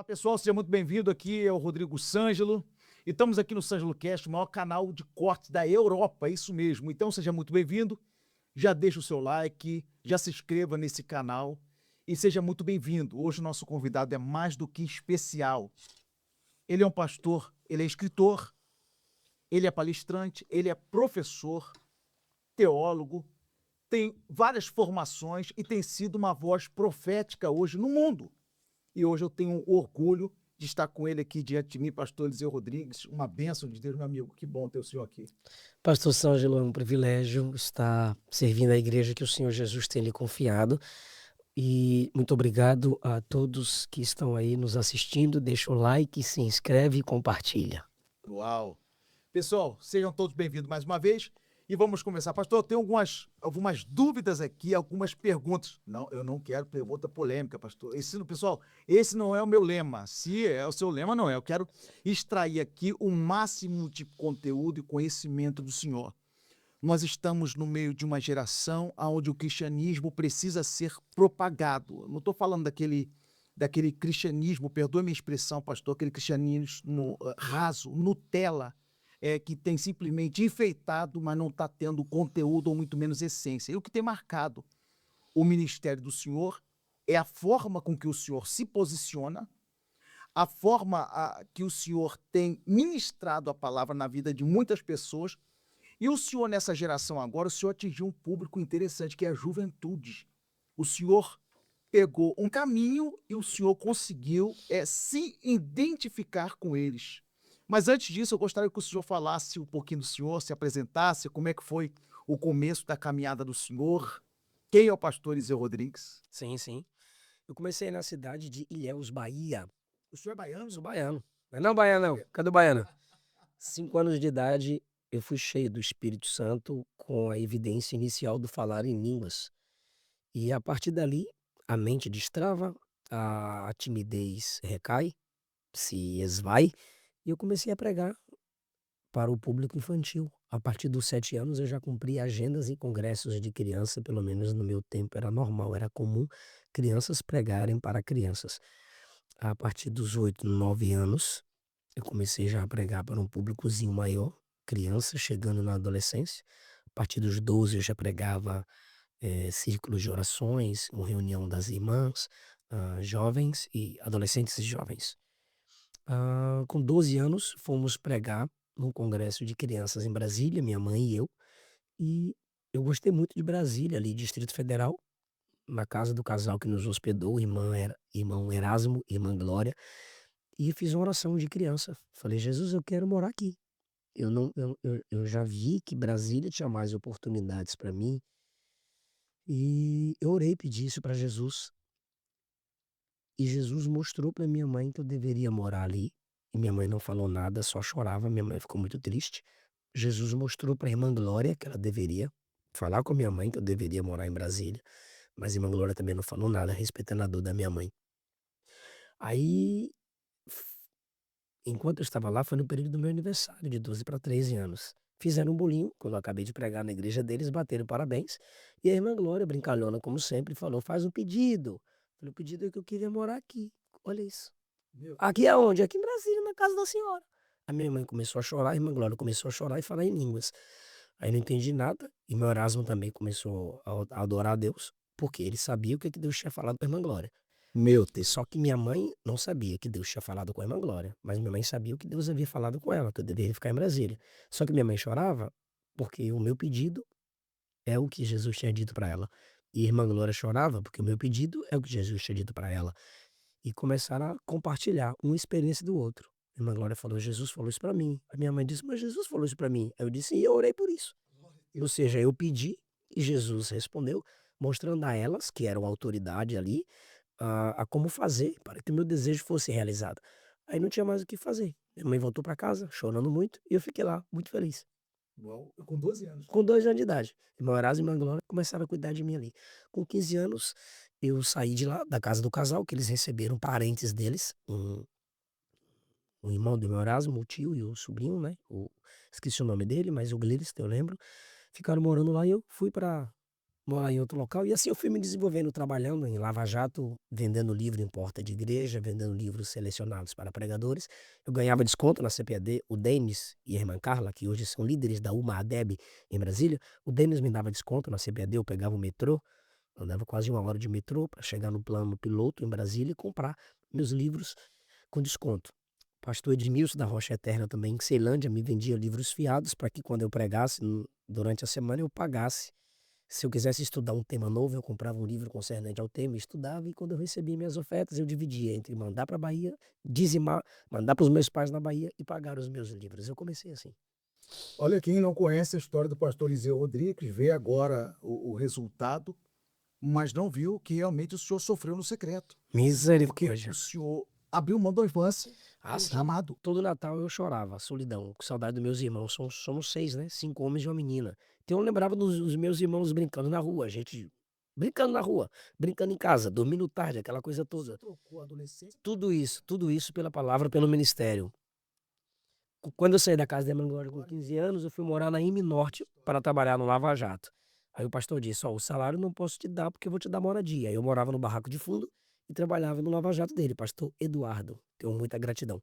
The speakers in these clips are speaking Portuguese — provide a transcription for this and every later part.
Olá pessoal, seja muito bem-vindo. Aqui é o Rodrigo Sângelo e estamos aqui no Sângelo Cast, o maior canal de cortes da Europa, é isso mesmo. Então seja muito bem-vindo, já deixa o seu like, já se inscreva nesse canal e seja muito bem-vindo. Hoje o nosso convidado é mais do que especial. Ele é um pastor, ele é escritor, ele é palestrante, ele é professor, teólogo, tem várias formações e tem sido uma voz profética hoje no mundo. E hoje eu tenho orgulho de estar com ele aqui diante de mim, pastor Eliseu Rodrigues. Uma bênção de Deus, meu amigo. Que bom ter o senhor aqui. Pastor Sângelo, é um privilégio estar servindo a igreja que o Senhor Jesus tem lhe confiado. E muito obrigado a todos que estão aí nos assistindo. Deixa o like, se inscreve e compartilha. Uau! Pessoal, sejam todos bem-vindos mais uma vez e vamos começar. Pastor, eu tenho algumas dúvidas aqui, algumas perguntas. Não, eu não quero pergunta polêmica, pastor. Pessoal, esse não é o meu lema. Se é o seu lema, não é. Eu quero extrair aqui o máximo de conteúdo e conhecimento do senhor. Nós estamos no meio de uma geração onde o cristianismo precisa ser propagado. Eu não estou falando daquele cristianismo, perdoe minha expressão, pastor, aquele cristianismo raso, Nutella, que tem simplesmente enfeitado, mas não está tendo conteúdo ou muito menos essência. E o que tem marcado o ministério do Senhor é a forma com que o Senhor se posiciona, a forma que o Senhor tem ministrado a palavra na vida de muitas pessoas. E o senhor, nessa geração agora, o senhor atingiu um público interessante, que é a juventude. O senhor pegou um caminho e o senhor conseguiu se identificar com eles. Mas antes disso, eu gostaria que o senhor falasse um pouquinho do senhor, se apresentasse, como é que foi o começo da caminhada do senhor. Quem é o pastor Eliseu Rodrigues? Sim, sim. Eu comecei na cidade de Ilhéus, Bahia. O senhor é baiano? Sou baiano. Não é baiano, não. Cadê o baiano? 5 anos de idade, eu fui cheio do Espírito Santo com a evidência inicial do falar em línguas. E a partir dali, a mente destrava, a timidez recai, se esvai, e eu comecei a pregar para o público infantil. A partir dos 7 anos, eu já cumpri agendas em congressos de criança, pelo menos no meu tempo era normal, era comum crianças pregarem para crianças. A partir dos 8, 9 anos, eu comecei já a pregar para um públicozinho maior, criança chegando na adolescência. A partir dos 12 eu já pregava círculos de orações, uma reunião das irmãs, jovens e adolescentes e jovens. Com 12 anos, fomos pregar num congresso de crianças em Brasília, minha mãe e eu. E eu gostei muito de Brasília, ali, Distrito Federal, na casa do casal que nos hospedou, irmão Erasmo, irmã Glória. E fiz uma oração de criança. Falei, Jesus, eu quero morar aqui. Eu, não, eu já vi que Brasília tinha mais oportunidades para mim. E eu orei, pedi isso para Jesus. E Jesus mostrou para minha mãe que eu deveria morar ali. E minha mãe não falou nada, só chorava. Minha mãe ficou muito triste. Jesus mostrou para a irmã Glória que ela deveria falar com a minha mãe que eu deveria morar em Brasília. Mas a irmã Glória também não falou nada, respeitando a dor da minha mãe. Aí, f- enquanto eu estava lá, foi no período do meu aniversário, de 12 para 13 anos. Fizeram um bolinho, quando eu acabei de pregar na igreja deles, bateram parabéns. E a irmã Glória, brincalhona como sempre, falou: faz um pedido. Falei: o pedido é que eu queria morar aqui. Olha isso. Meu Aqui Deus. aonde? Aqui em Brasília, na casa da senhora. A minha mãe começou a chorar, a irmã Glória começou a chorar e falar em línguas. Aí não entendi nada, e meu Erasmo também começou a adorar a Deus, porque ele sabia o que que Deus tinha falado com a irmã Glória. Meu Deus. Só que minha mãe não sabia que Deus tinha falado com a irmã Glória, mas minha mãe sabia o que Deus havia falado com ela, que eu deveria ficar em Brasília. Só que minha mãe chorava porque o meu pedido é o que Jesus tinha dito para ela. E a irmã Glória chorava porque o meu pedido é o que Jesus tinha dito para ela. E começaram a compartilhar uma experiência do outro. A irmã Glória falou: Jesus falou isso para mim. A minha mãe disse: mas Jesus falou isso para mim. Aí eu disse: e eu orei por isso. Ou seja, eu pedi e Jesus respondeu, mostrando a elas, que eram autoridade ali, a como fazer para que o meu desejo fosse realizado. Aí não tinha mais o que fazer. Minha mãe voltou para casa, chorando muito, e eu fiquei lá, muito feliz. Uau, com 12 anos. Com 2 anos de idade. Irmão Erasmo e irmã Glória começaram a cuidar de mim ali. Com 15 anos, eu saí de lá, da casa do casal, que eles receberam parentes deles, um irmão do meu Erasmo, o tio e o sobrinho, né? Esqueci o nome dele, mas o Gliris, eu lembro. Ficaram morando lá e eu fui para morar em outro local. E assim eu fui me desenvolvendo, trabalhando em Lava Jato, vendendo livro em porta de igreja, vendendo livros selecionados para pregadores. Eu ganhava desconto na CPAD. O Denis e a irmã Carla, que hoje são líderes da UMA-ADEB em Brasília, o Denis me dava desconto na CPAD. Eu pegava o metrô, andava quase 1 hora de metrô para chegar no plano piloto em Brasília e comprar meus livros com desconto. Pastor Edmilson da Rocha Eterna também, em Ceilândia, me vendia livros fiados para que quando eu pregasse durante a semana eu pagasse. Se eu quisesse estudar um tema novo, eu comprava um livro concernente ao tema, estudava, e quando eu recebia minhas ofertas, eu dividia entre mandar para a Bahia, dizimar, mandar para os meus pais na Bahia e pagar os meus livros. Eu comecei assim. Olha, quem não conhece a história do pastor Eliseu Rodrigues, vê agora o resultado, mas não viu que realmente o senhor sofreu no secreto. Porque Misericórdia. o senhor abriu mão da infância, Assim, amado. todo Natal eu chorava, solidão, com saudade dos meus irmãos. Somos 6, né? 5 homens e uma menina. Então eu lembrava dos meus irmãos brincando na rua, a gente brincando na rua, brincando em casa, dormindo tarde, aquela coisa toda. Trocou a adolescência. Tudo isso pela palavra, pelo ministério. Quando eu saí da casa da minha glória com 15 anos, eu fui morar na IME Norte para trabalhar no Lava Jato. Aí o pastor disse: Ó, o salário não posso te dar porque eu vou te dar moradia. Aí eu morava no barraco de fundo e trabalhava no Lava Jato dele, pastor Eduardo. Tenho muita gratidão.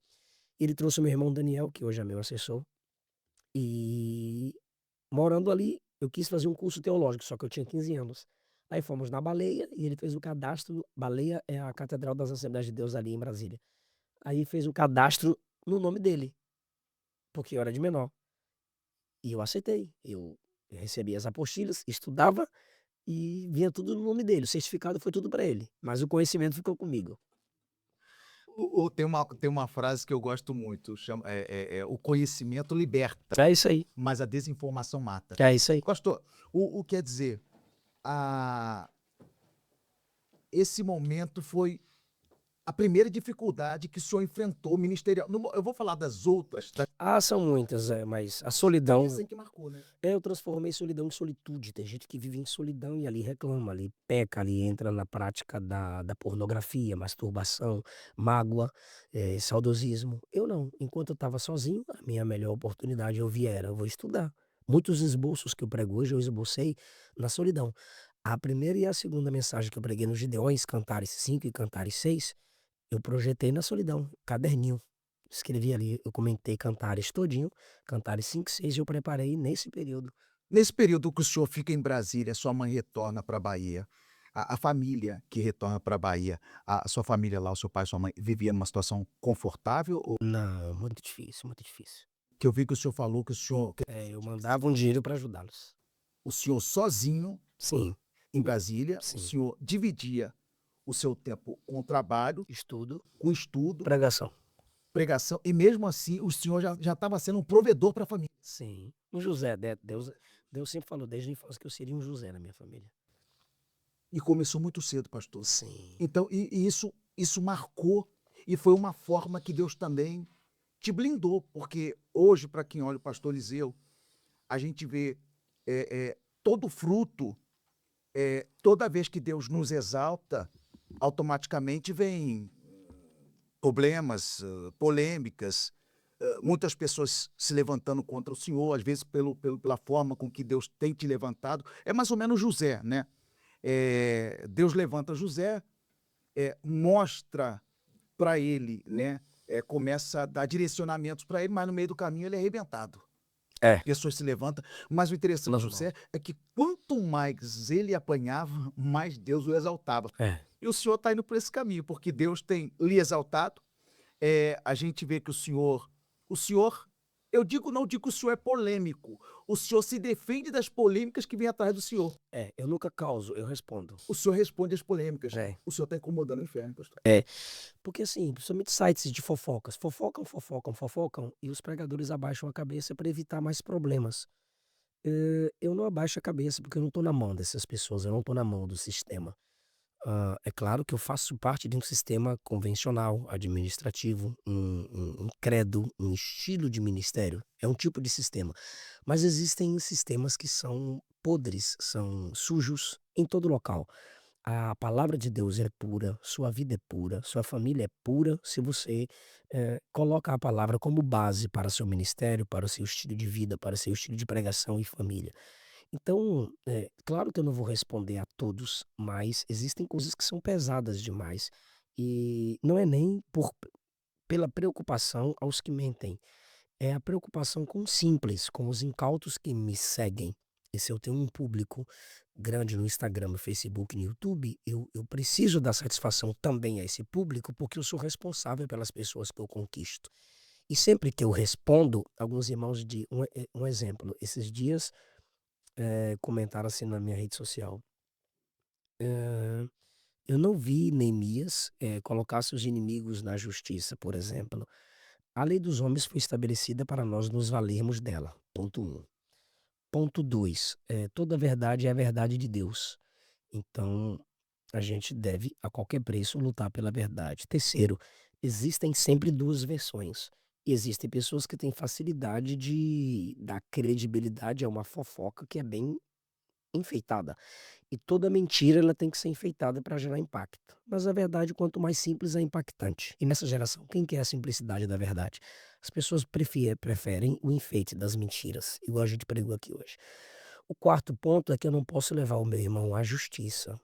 Ele trouxe o meu irmão Daniel, que hoje é meu assessor, e morando ali, eu quis fazer um curso teológico, só que eu tinha 15 anos. Aí fomos na Baleia e ele fez o cadastro. Baleia é a Catedral das Assembleias de Deus ali em Brasília. Aí fez o cadastro no nome dele, porque eu era de menor. E eu aceitei. Eu recebia as apostilhas, estudava e vinha tudo no nome dele. O certificado foi tudo para ele, mas o conhecimento ficou comigo. Tem uma frase que eu gosto muito, o conhecimento liberta, É isso aí. mas a desinformação mata. É isso aí. Pastor, o quer dizer, esse momento foi a primeira dificuldade que o senhor enfrentou ministerial. Eu vou falar das outras, São muitas, mas a solidão. essa que marcou, né? Eu transformei solidão em solitude. Tem gente que vive em solidão e ali reclama, ali peca, ali entra na prática da pornografia, masturbação, mágoa, saudosismo. Eu não. Enquanto eu estava sozinho, a minha melhor oportunidade eu vi era: eu vou estudar. Muitos esboços que eu prego hoje, eu esbocei na solidão. A primeira e a segunda mensagem que eu preguei nos Gideões, Cantares 5 e Cantares 6, eu projetei na solidão, caderninho. Escrevi ali, eu comentei Cantares todinho, Cantares 5 e 6, e eu preparei nesse período. Nesse período que o senhor fica em Brasília, sua mãe retorna para a Bahia, a família que retorna para a Bahia, a sua família lá, o seu pai e sua mãe, vivia numa situação confortável? Ou Não, muito difícil, muito difícil. que eu vi que o senhor falou que Eu mandava um dinheiro para ajudá-los. o senhor sozinho Sim, em Brasília, o sim. senhor dividia o seu tempo com o trabalho, Estudo, com estudo, pregação. pregação, e mesmo assim o senhor já estava sendo um provedor para a família. Sim. Um José, Deus sempre falou desde a infância que eu seria um José na minha família. E começou muito cedo, pastor. Sim. Então, e isso marcou, e foi uma forma que Deus também te blindou, porque hoje, para quem olha o pastor Eliseu, a gente vê todo fruto, toda vez que Deus nos exalta, automaticamente vem problemas, polêmicas, muitas pessoas se levantando contra o Senhor, às vezes pela forma com que Deus tem te levantado. É mais ou menos José, né? Deus levanta José, mostra para ele, né? Começa a dar direcionamentos para ele, mas no meio do caminho ele é arrebentado. Pessoas se levantam, mas o interessante de José é que quanto mais ele apanhava, mais Deus o exaltava. E o senhor está indo por esse caminho, porque Deus tem lhe exaltado. A gente vê que o senhor, eu não digo que o senhor é polêmico, o senhor se defende das polêmicas que vêm atrás do senhor. Eu nunca causo, eu respondo. O senhor responde às polêmicas. O senhor está incomodando o inferno, pastor. Porque assim, principalmente sites de fofocas, fofocam, e os pregadores abaixam a cabeça para evitar mais problemas. Eu não abaixo a cabeça porque eu não estou na mão dessas pessoas, eu não estou na mão do sistema. É claro que eu faço parte de um sistema convencional, administrativo, um credo, um estilo de ministério. É um tipo de sistema. Mas existem sistemas que são podres, são sujos em todo local. A palavra de Deus é pura, sua vida é pura, sua família é pura se você coloca a palavra como base para seu ministério, para o seu estilo de vida, para o seu estilo de pregação e família. Então, claro que eu não vou responder a todos, mas existem coisas que são pesadas demais. E não é nem pela preocupação aos que mentem, é a preocupação com o simples, com os incautos que me seguem. E se eu tenho um público grande no Instagram, no Facebook, no YouTube, eu preciso dar satisfação também a esse público, porque eu sou responsável pelas pessoas que eu conquisto. E sempre que eu respondo, alguns irmãos de um exemplo, esses dias comentaram assim na minha rede social. eh, eu não vi Neemias colocar seus inimigos na justiça, por exemplo. A lei dos homens foi estabelecida para nós nos valermos dela. Ponto um. Ponto 2. Toda verdade é a verdade de Deus. Então, a gente deve, a qualquer preço, lutar pela verdade. Terceiro, existem sempre duas versões. E existem pessoas que têm facilidade de dar credibilidade a uma fofoca que é bem enfeitada. E toda mentira ela tem que ser enfeitada para gerar impacto. Mas a verdade, quanto mais simples, é impactante. E nessa geração, quem quer a simplicidade da verdade? As pessoas preferem o enfeite das mentiras, igual a gente pregou aqui hoje. O quarto ponto é que eu não posso levar o meu irmão à justiça,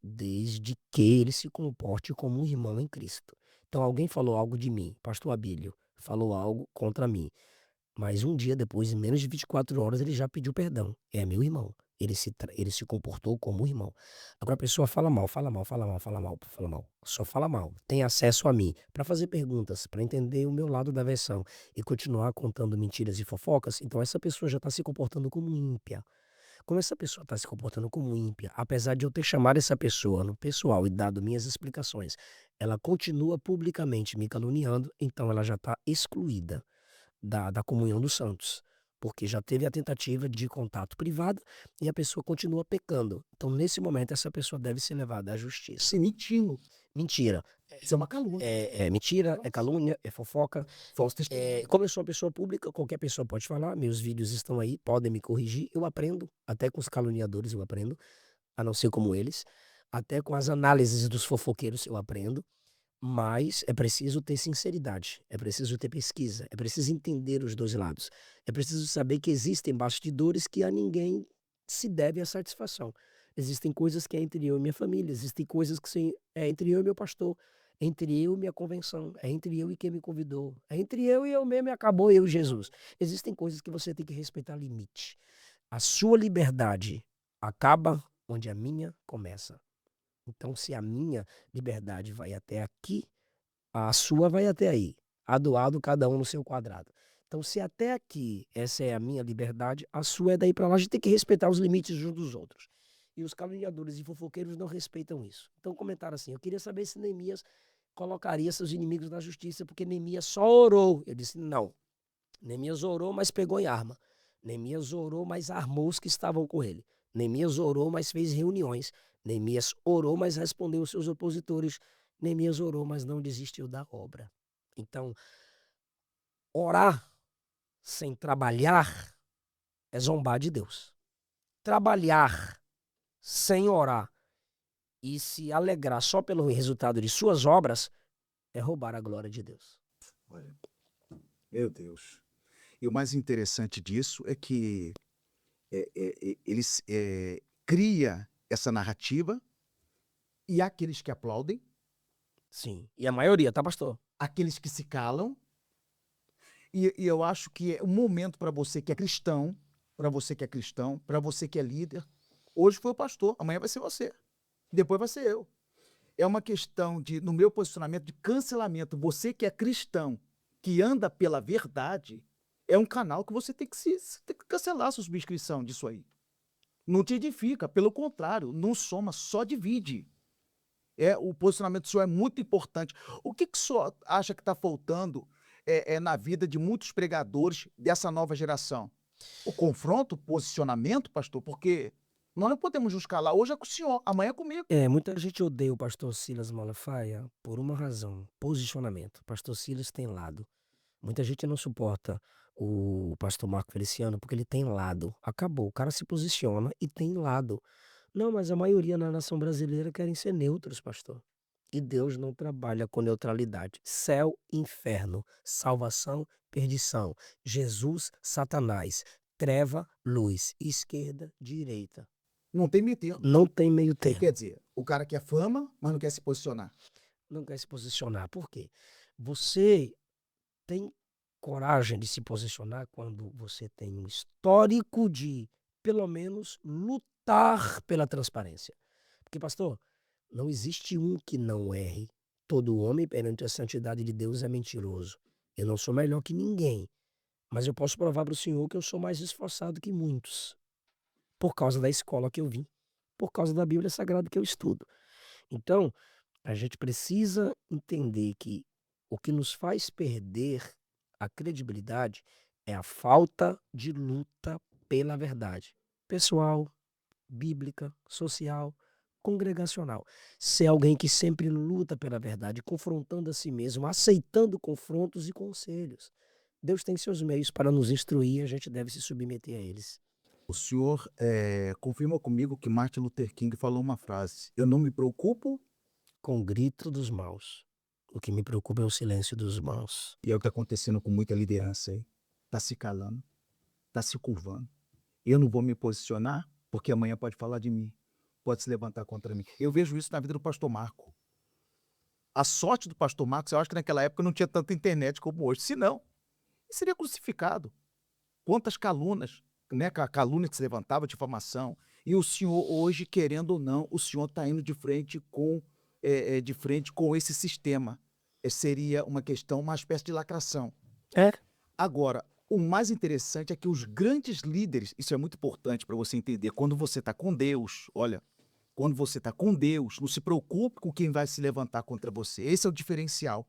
desde que ele se comporte como um irmão em Cristo. Então, alguém falou algo de mim, pastor Abílio falou algo contra mim. Mas um dia depois, em menos de 24 horas, ele já pediu perdão. É meu irmão. Ele se comportou como um irmão. Agora a pessoa fala mal, fala mal, fala mal, fala mal, fala mal. Só fala mal. Tem acesso a mim para fazer perguntas, para entender o meu lado da versão e continuar contando mentiras e fofocas. Então essa pessoa já está se comportando como ímpia. Como essa pessoa está se comportando como ímpia, apesar de eu ter chamado essa pessoa no pessoal e dado minhas explicações, ela continua publicamente me caluniando, então ela já está excluída da comunhão dos santos, porque já teve a tentativa de contato privado e a pessoa continua pecando. Então, nesse momento, essa pessoa deve ser levada à justiça. Se mentindo. Mentira. Isso é uma calúnia. É mentira, é calúnia, é fofoca. Falso testemunho. Como eu sou uma pessoa pública, qualquer pessoa pode falar, meus vídeos estão aí, podem me corrigir, eu aprendo, até com os caluniadores eu aprendo, a não ser como eles, até com as análises dos fofoqueiros eu aprendo. Mas é preciso ter sinceridade, é preciso ter pesquisa, é preciso entender os dois lados. É preciso saber que existem bastidores que a ninguém se deve a satisfação. Existem coisas que é entre eu e minha família, existem coisas que é entre eu e meu pastor, entre eu e minha convenção, é entre eu e quem me convidou, é entre eu e eu mesmo e acabou eu e Jesus. Existem coisas que você tem que respeitar limite. A sua liberdade acaba onde a minha começa. Então, se a minha liberdade vai até aqui, a sua vai até aí. Adoado, cada um no seu quadrado. Então, se até aqui essa é a minha liberdade, a sua é daí para lá. A gente tem que respeitar os limites uns dos outros. E os caluniadores e fofoqueiros não respeitam isso. Então, comentaram assim: eu queria saber se Neemias colocaria seus inimigos na justiça, porque Neemias só orou. Eu disse: não. Neemias orou, mas pegou em arma. Neemias orou, mas armou os que estavam com ele. Neemias orou, mas fez reuniões. Neemias orou, mas respondeu os seus opositores. Neemias orou, mas não desistiu da obra. Então, orar sem trabalhar é zombar de Deus. Trabalhar sem orar e se alegrar só pelo resultado de suas obras é roubar a glória de Deus. Olha, meu Deus. E o mais interessante disso é que eles cria essa narrativa e há aqueles que aplaudem, Sim. E a maioria, tá, pastor? aqueles que se calam. E eu acho que é um momento para você que é cristão, para você que é cristão, para você que é líder. Hoje foi o pastor, amanhã vai ser você, depois vai ser eu. É uma questão de, no meu posicionamento, de cancelamento. Você que é cristão, que anda pela verdade, é um canal que você tem que tem que cancelar a sua subscrição disso aí. Não te edifica, pelo contrário, não soma, só divide. O posicionamento do senhor é muito importante. O que o senhor acha que está faltando na vida de muitos pregadores dessa nova geração? O confronto, o posicionamento, pastor, porque nós não podemos nos calar. Hoje é com o senhor, amanhã é comigo. Muita gente odeia o pastor Silas Malafaia por uma razão, posicionamento. O pastor Silas tem lado. Muita gente não suporta o pastor Marco Feliciano porque ele tem lado. Acabou, o cara se posiciona e tem lado. Não, mas a maioria na nação brasileira querem ser neutros, pastor. E Deus não trabalha com neutralidade. Céu, inferno, salvação, perdição. Jesus, Satanás. treva, luz. Esquerda, direita. Não tem meio termo. Não tem meio termo. Quer dizer, o cara quer fama, mas não quer se posicionar. Não quer se posicionar. Por quê? Você tem coragem de se posicionar quando você tem um histórico de, pelo menos, lutar pela transparência. Porque, pastor, não existe um que não erre. Todo homem perante a santidade de Deus é mentiroso. Eu não sou melhor que ninguém, mas eu posso provar para o senhor que eu sou mais esforçado que muitos, por causa da escola que eu vim, por causa da Bíblia Sagrada que eu estudo. Então, a gente precisa entender que o que nos faz perder a credibilidade é a falta de luta pela verdade pessoal, bíblica, social, congregacional. Ser alguém que sempre luta pela verdade, confrontando a si mesmo, aceitando confrontos e conselhos. Deus tem seus meios para nos instruir, a gente deve se submeter a eles. O senhor confirma comigo que Martin Luther King falou uma frase: eu não me preocupo. Com o grito dos maus. O que me preocupa é o silêncio dos maus. E é o que está acontecendo com muita liderança aí. Está se calando, está se curvando. Eu não vou me posicionar, porque amanhã pode falar de mim, pode se levantar contra mim. Eu vejo isso na vida do pastor Marco. A sorte do pastor Marcos, eu acho que naquela época não tinha tanta internet como hoje. Se não, ele seria crucificado. Quantas calunas, né? Calúnia que se levantava, difamação. E o senhor hoje, querendo ou não, o senhor está indo de frente com esse sistema. Seria uma questão, uma espécie de lacração. É. Agora, o mais interessante é que os grandes líderes, isso é muito importante para você entender, quando você está com Deus, olha, quando você está com Deus, não se preocupe com quem vai se levantar contra você. Esse é o diferencial.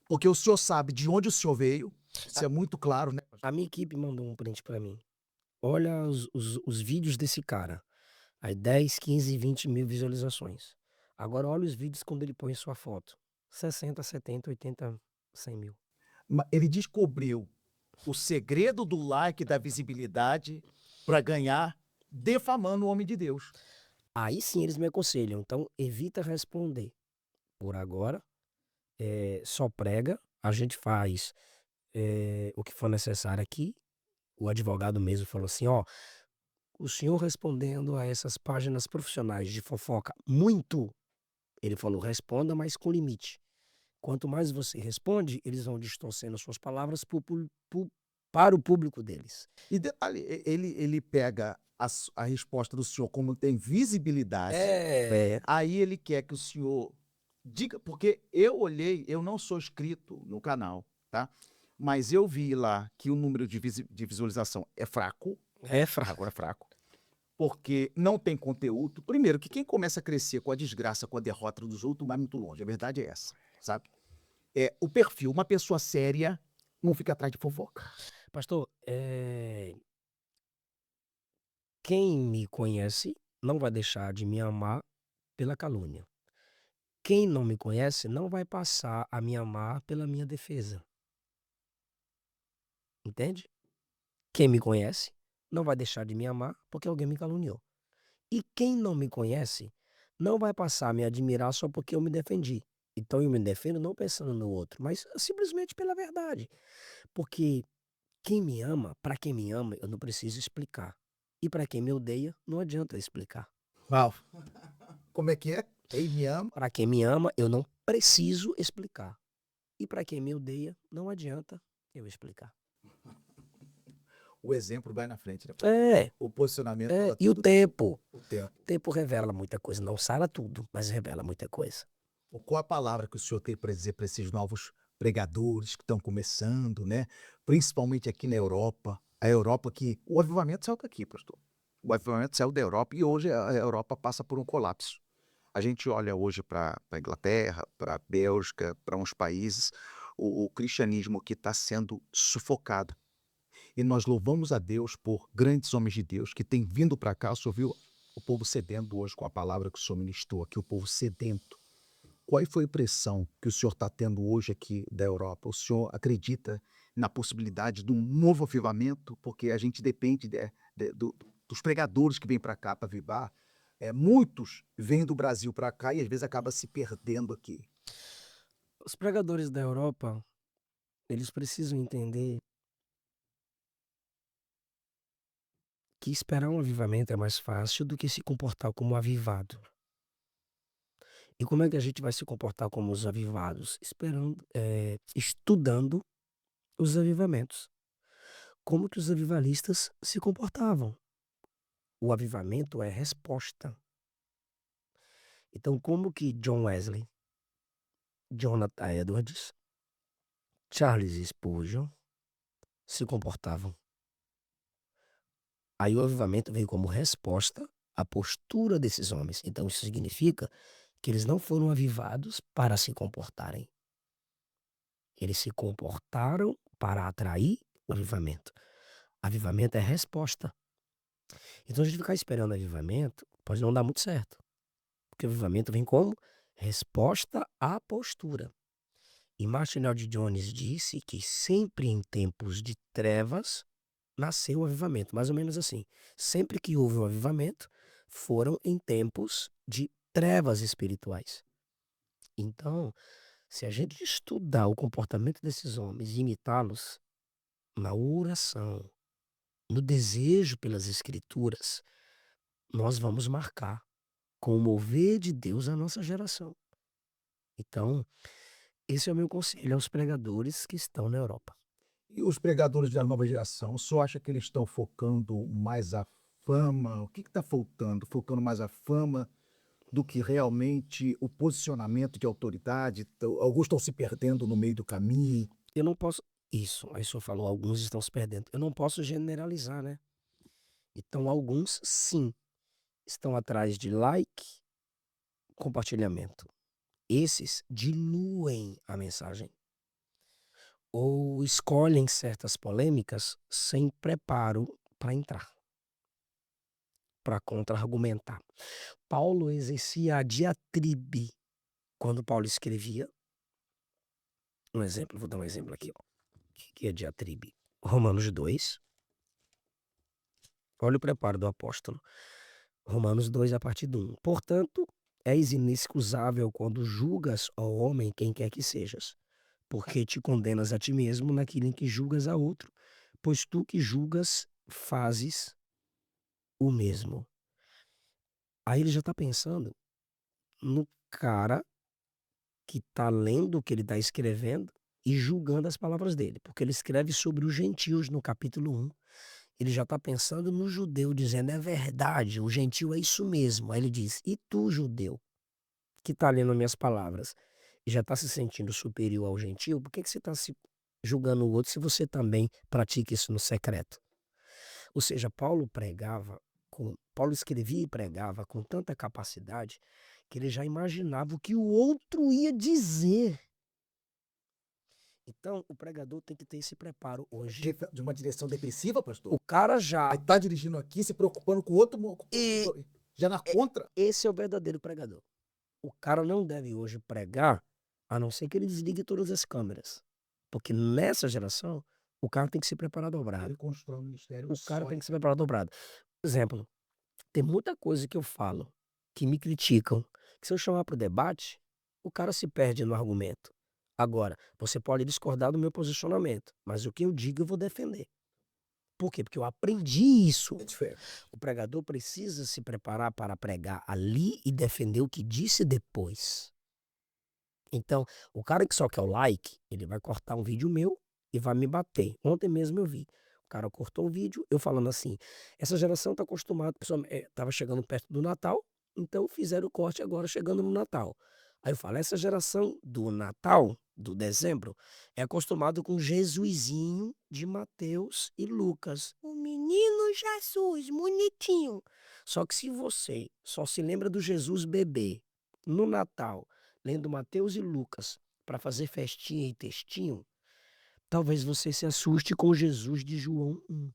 Porque o senhor sabe de onde o senhor veio, isso é muito claro, né? A minha equipe mandou um print para mim. Olha os vídeos desse cara. Aí 10, 15, 20 mil visualizações. Agora olha os vídeos quando ele põe sua foto. 60, 70, 80, 100 mil. Ele descobriu o segredo do like, da visibilidade, para ganhar defamando o homem de Deus. Aí sim eles me aconselham. Então evita responder. Por agora, só prega. A gente faz o que for necessário aqui. O advogado mesmo falou assim, ó, o senhor respondendo a essas páginas profissionais de fofoca muito, ele falou, responda, mas com limite. Quanto mais você responde, eles vão distorcendo suas palavras para o público deles. E detalhe, ele pega a resposta do senhor como tem visibilidade, aí ele quer que o senhor diga, porque eu olhei, eu não sou inscrito no canal, tá? Mas eu vi lá que o número de visualização é fraco. É fraco. Agora é fraco. Porque não tem conteúdo. Primeiro, que quem começa a crescer com a desgraça, com a derrota dos outros, vai muito longe. A verdade é essa, sabe? O perfil, uma pessoa séria não fica atrás de fofoca. Pastor, quem me conhece não vai deixar de me amar pela calúnia. Quem não me conhece não vai passar a me amar pela minha defesa. Entende? Quem me conhece não vai deixar de me amar porque alguém me caluniou. E quem não me conhece não vai passar a me admirar só porque eu me defendi. Então eu me defendo não pensando no outro, mas simplesmente pela verdade. Porque quem me ama, para quem me ama, eu não preciso explicar. E para quem me odeia, não adianta eu explicar. Uau. Como é que é? Quem me ama? Para quem me ama, eu não preciso explicar. E para quem me odeia, não adianta eu explicar. O exemplo vai na frente, né? O posicionamento. E o tempo? O tempo. O tempo revela muita coisa. Não sara tudo, mas revela muita coisa. Qual a palavra que o senhor tem para dizer para esses novos pregadores que estão começando, né? Principalmente aqui na Europa. A Europa que... O avivamento saiu daqui, pastor. O avivamento saiu da Europa e hoje a Europa passa por um colapso. A gente olha hoje para a Inglaterra, para a Bélgica, para uns países, o cristianismo que está sendo sufocado. E nós louvamos a Deus por grandes homens de Deus que têm vindo para cá. O senhor viu o povo sedento hoje com a palavra que o senhor ministrou aqui, o povo sedento. Qual foi a impressão que o senhor está tendo hoje aqui da Europa? O senhor acredita na possibilidade de um novo avivamento? Porque a gente depende dos pregadores que vêm para cá para avivar. Muitos vêm do Brasil para cá e às vezes acaba se perdendo aqui. Os pregadores da Europa, eles precisam entender que esperar um avivamento é mais fácil do que se comportar como avivado. E como é que a gente vai se comportar como os avivados? Estudando os avivamentos. Como que os avivalistas se comportavam? O avivamento é resposta. Então, como que John Wesley, Jonathan Edwards, Charles Spurgeon se comportavam? Aí o avivamento veio como resposta à postura desses homens. Então, isso significa que eles não foram avivados para se comportarem. Eles se comportaram para atrair o avivamento. Avivamento é resposta. Então, a gente ficar esperando avivamento pode não dar muito certo. Porque o avivamento vem como resposta à postura. E Martin Lloyd Jones disse que sempre em tempos de trevas nasceu o avivamento. Mais ou menos assim. Sempre que houve um avivamento, foram em tempos de trevas espirituais. Então, se a gente estudar o comportamento desses homens e imitá-los na oração, no desejo pelas escrituras, nós vamos marcar com o mover de Deus a nossa geração. Então, esse é o meu conselho aos pregadores que estão na Europa. E os pregadores da nova geração, o senhor acha que eles estão focando mais a fama? O que está faltando? Focando mais a fama do que realmente o posicionamento de autoridade? Alguns estão se perdendo no meio do caminho. Eu não posso. Isso, aí o senhor falou, alguns estão se perdendo. Eu não posso generalizar, né? Então, alguns, sim, estão atrás de like, compartilhamento. Esses diluem a mensagem. Ou escolhem certas polêmicas sem preparo para entrar, para contra-argumentar. Paulo exercia a diatribe quando Paulo escrevia. Um exemplo, vou dar um exemplo aqui. Ó. O que é diatribe? Romanos 2. Olha o preparo do apóstolo. Romanos 2, a partir do 1. Portanto, és inexcusável quando julgas, ó homem, quem quer que sejas, porque te condenas a ti mesmo naquilo em que julgas a outro, pois tu que julgas fazes o mesmo. Aí ele já está pensando no cara que está lendo o que ele está escrevendo e julgando as palavras dele, porque ele escreve sobre os gentios no capítulo 1. Ele já está pensando no judeu, dizendo, é verdade, o gentio é isso mesmo. Aí ele diz, e tu, judeu, que está lendo minhas palavras, e já está se sentindo superior ao gentio, por que você está se julgando o outro se você também pratica isso no secreto? Ou seja, Paulo escrevia e pregava com tanta capacidade que ele já imaginava o que o outro ia dizer. Então, o pregador tem que ter esse preparo hoje. De uma direção depressiva, pastor? O cara já... Aí está dirigindo aqui, se preocupando com o outro, já na contra. Esse é o verdadeiro pregador. O cara não deve hoje pregar, a não ser que ele desligue todas as câmeras. Porque nessa geração, o cara tem que se preparar dobrado. Ele constrói um ministério. O cara tem que se preparar dobrado. Por exemplo, tem muita coisa que eu falo, que me criticam, que se eu chamar para o debate, o cara se perde no argumento. Agora, você pode discordar do meu posicionamento, mas o que eu digo eu vou defender. Por quê? Porque eu aprendi isso. O pregador precisa se preparar para pregar ali e defender o que disse depois. Então, o cara que só quer o like, ele vai cortar um vídeo meu e vai me bater. Ontem mesmo eu vi. O cara cortou um vídeo, eu falando assim, essa geração está acostumada, estava chegando perto do Natal, então fizeram o corte agora chegando no Natal. Aí eu falo, essa geração do Natal, do dezembro, é acostumado com Jesusinho de Mateus e Lucas. O menino Jesus, bonitinho. Só que se você só se lembra do Jesus bebê no Natal, lendo Mateus e Lucas para fazer festinha e textinho, talvez você se assuste com Jesus de João 1.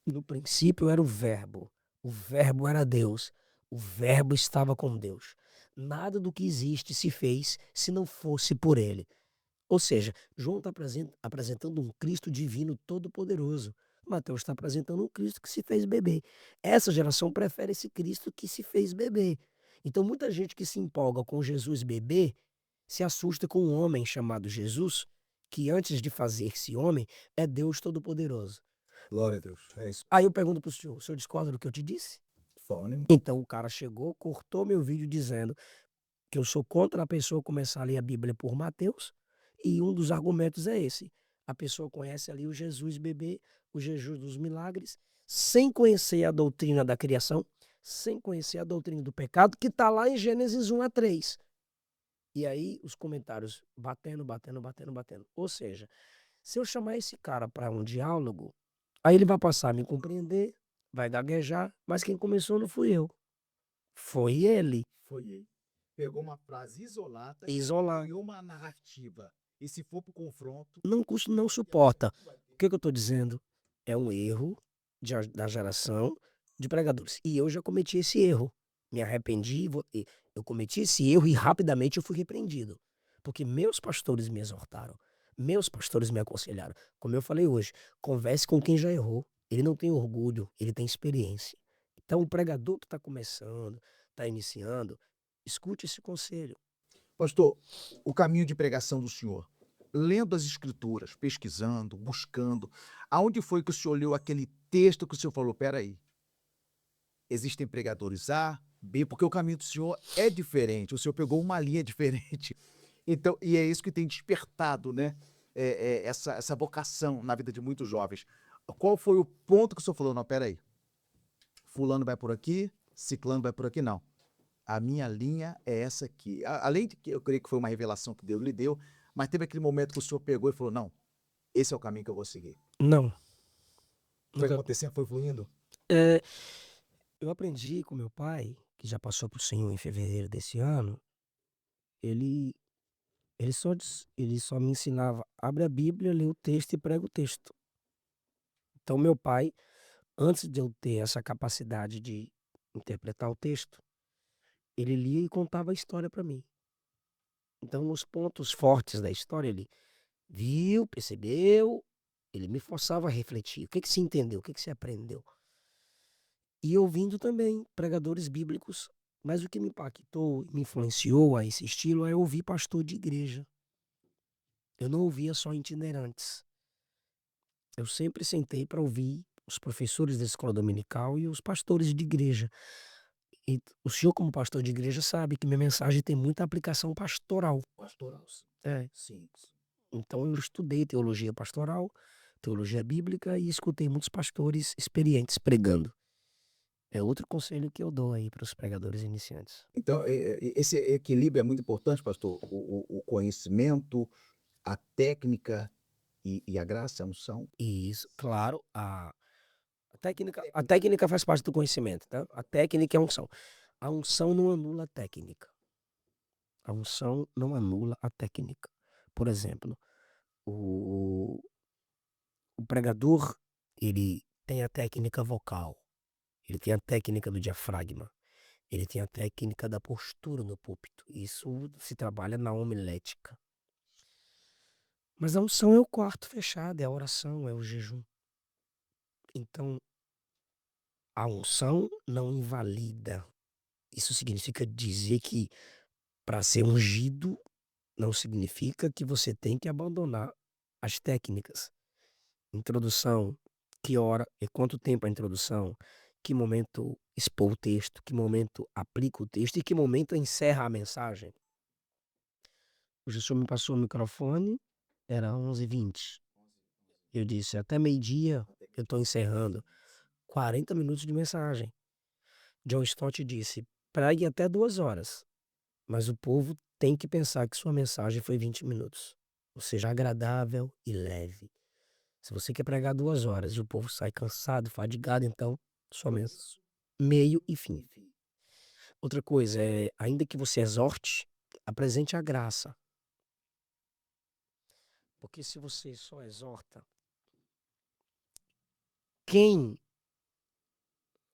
No princípio era o verbo era Deus, o verbo estava com Deus. Nada do que existe se fez se não fosse por ele. Ou seja, João está apresentando um Cristo divino todo-poderoso. Mateus está apresentando um Cristo que se fez bebê. Essa geração prefere esse Cristo que se fez bebê. Então muita gente que se empolga com Jesus bebê se assusta com um homem chamado Jesus, que antes de fazer-se homem, é Deus Todo-Poderoso. Glória a Deus. É isso. Aí eu pergunto pro senhor, o senhor discorda do que eu te disse? Fone. Então o cara chegou, cortou meu vídeo dizendo que eu sou contra a pessoa começar a ler a Bíblia por Mateus, e um dos argumentos é esse. A pessoa conhece ali o Jesus bebê, o Jesus dos milagres, sem conhecer a doutrina da criação, sem conhecer a doutrina do pecado, que está lá em Gênesis 1 a 3. E aí os comentários batendo, batendo, batendo, batendo. Ou seja, se eu chamar esse cara para um diálogo, aí ele vai passar a me compreender, vai gaguejar, mas quem começou não fui eu, foi ele. Foi ele. Pegou uma frase isolada, Isolar. criou uma narrativa. E se for pro confronto, Não suporta. O que eu estou dizendo? É um erro da geração de pregadores. E eu já cometi esse erro. Me arrependi, eu cometi esse erro e rapidamente eu fui repreendido. Porque meus pastores me exortaram. Meus pastores me aconselharam. Como eu falei hoje, converse com quem já errou. Ele não tem orgulho, ele tem experiência. Então, o pregador que está começando, está iniciando, escute esse conselho. pastor, o caminho de pregação do senhor, lendo as escrituras, pesquisando, buscando, aonde foi que o senhor leu aquele texto que o senhor falou, peraí, existem pregadores A, B, porque o caminho do senhor é diferente, o senhor pegou uma linha diferente. Então, e é isso que tem despertado, né, essa vocação na vida de muitos jovens. Qual foi o ponto que o senhor falou, não, peraí, fulano vai por aqui, ciclano vai por aqui, não. A minha linha é essa aqui. Além de que eu creio que foi uma revelação que Deus lhe deu, mas teve aquele momento que o senhor pegou e falou, não, esse é o caminho que eu vou seguir. Não. Foi acontecendo, foi fluindo? É, eu aprendi com meu pai, que já passou para o Senhor em fevereiro desse ano, ele, ele só me ensinava, abre a Bíblia, lê o texto e prega o texto. Então, meu pai, antes de eu ter essa capacidade de interpretar o texto, ele lia e contava a história para mim. Então, nos pontos fortes da história, ele viu, percebeu, ele me forçava a refletir. O que que se entendeu? O que que se aprendeu? E ouvindo também pregadores bíblicos, mas o que me impactou, me influenciou a esse estilo é ouvir pastor de igreja. Eu não ouvia só itinerantes. Eu sempre sentei para ouvir os professores da escola dominical e os pastores de igreja. E o senhor, como pastor de igreja, sabe que minha mensagem tem muita aplicação pastoral. Pastoral. É. Sim. Então eu estudei teologia pastoral, teologia bíblica e escutei muitos pastores experientes pregando. É outro conselho que eu dou aí para os pregadores iniciantes. Então, esse equilíbrio é muito importante, pastor. O conhecimento, a técnica e a graça, a unção. E isso, claro, a técnica faz parte do conhecimento, tá? A técnica é a unção. A unção não anula a técnica. A unção não anula a técnica. Por exemplo, o, o pregador, ele tem a técnica vocal, ele tem a técnica do diafragma, ele tem a técnica da postura no púlpito. Isso se trabalha na homilética. Mas a unção é o quarto fechado, é a oração, é o jejum. Então, a unção não invalida. Isso significa dizer que para ser ungido não significa que você tem que abandonar as técnicas. Introdução, que hora e quanto tempo a introdução, que momento expor o texto, que momento aplica o texto e que momento encerra a mensagem. O gestor me passou o microfone, era 11h20. Eu disse, até meio-dia eu estou encerrando. 40 minutos de mensagem. John Stott disse, pregue até 2 horas, mas o povo tem que pensar que sua mensagem foi 20 minutos. Ou seja, agradável e leve. Se você quer pregar 2 horas e o povo sai cansado, fadigado, então, sua mensagem, meio e fim. Outra coisa é, ainda que você exorte, apresente a graça. Porque se você só exorta, quem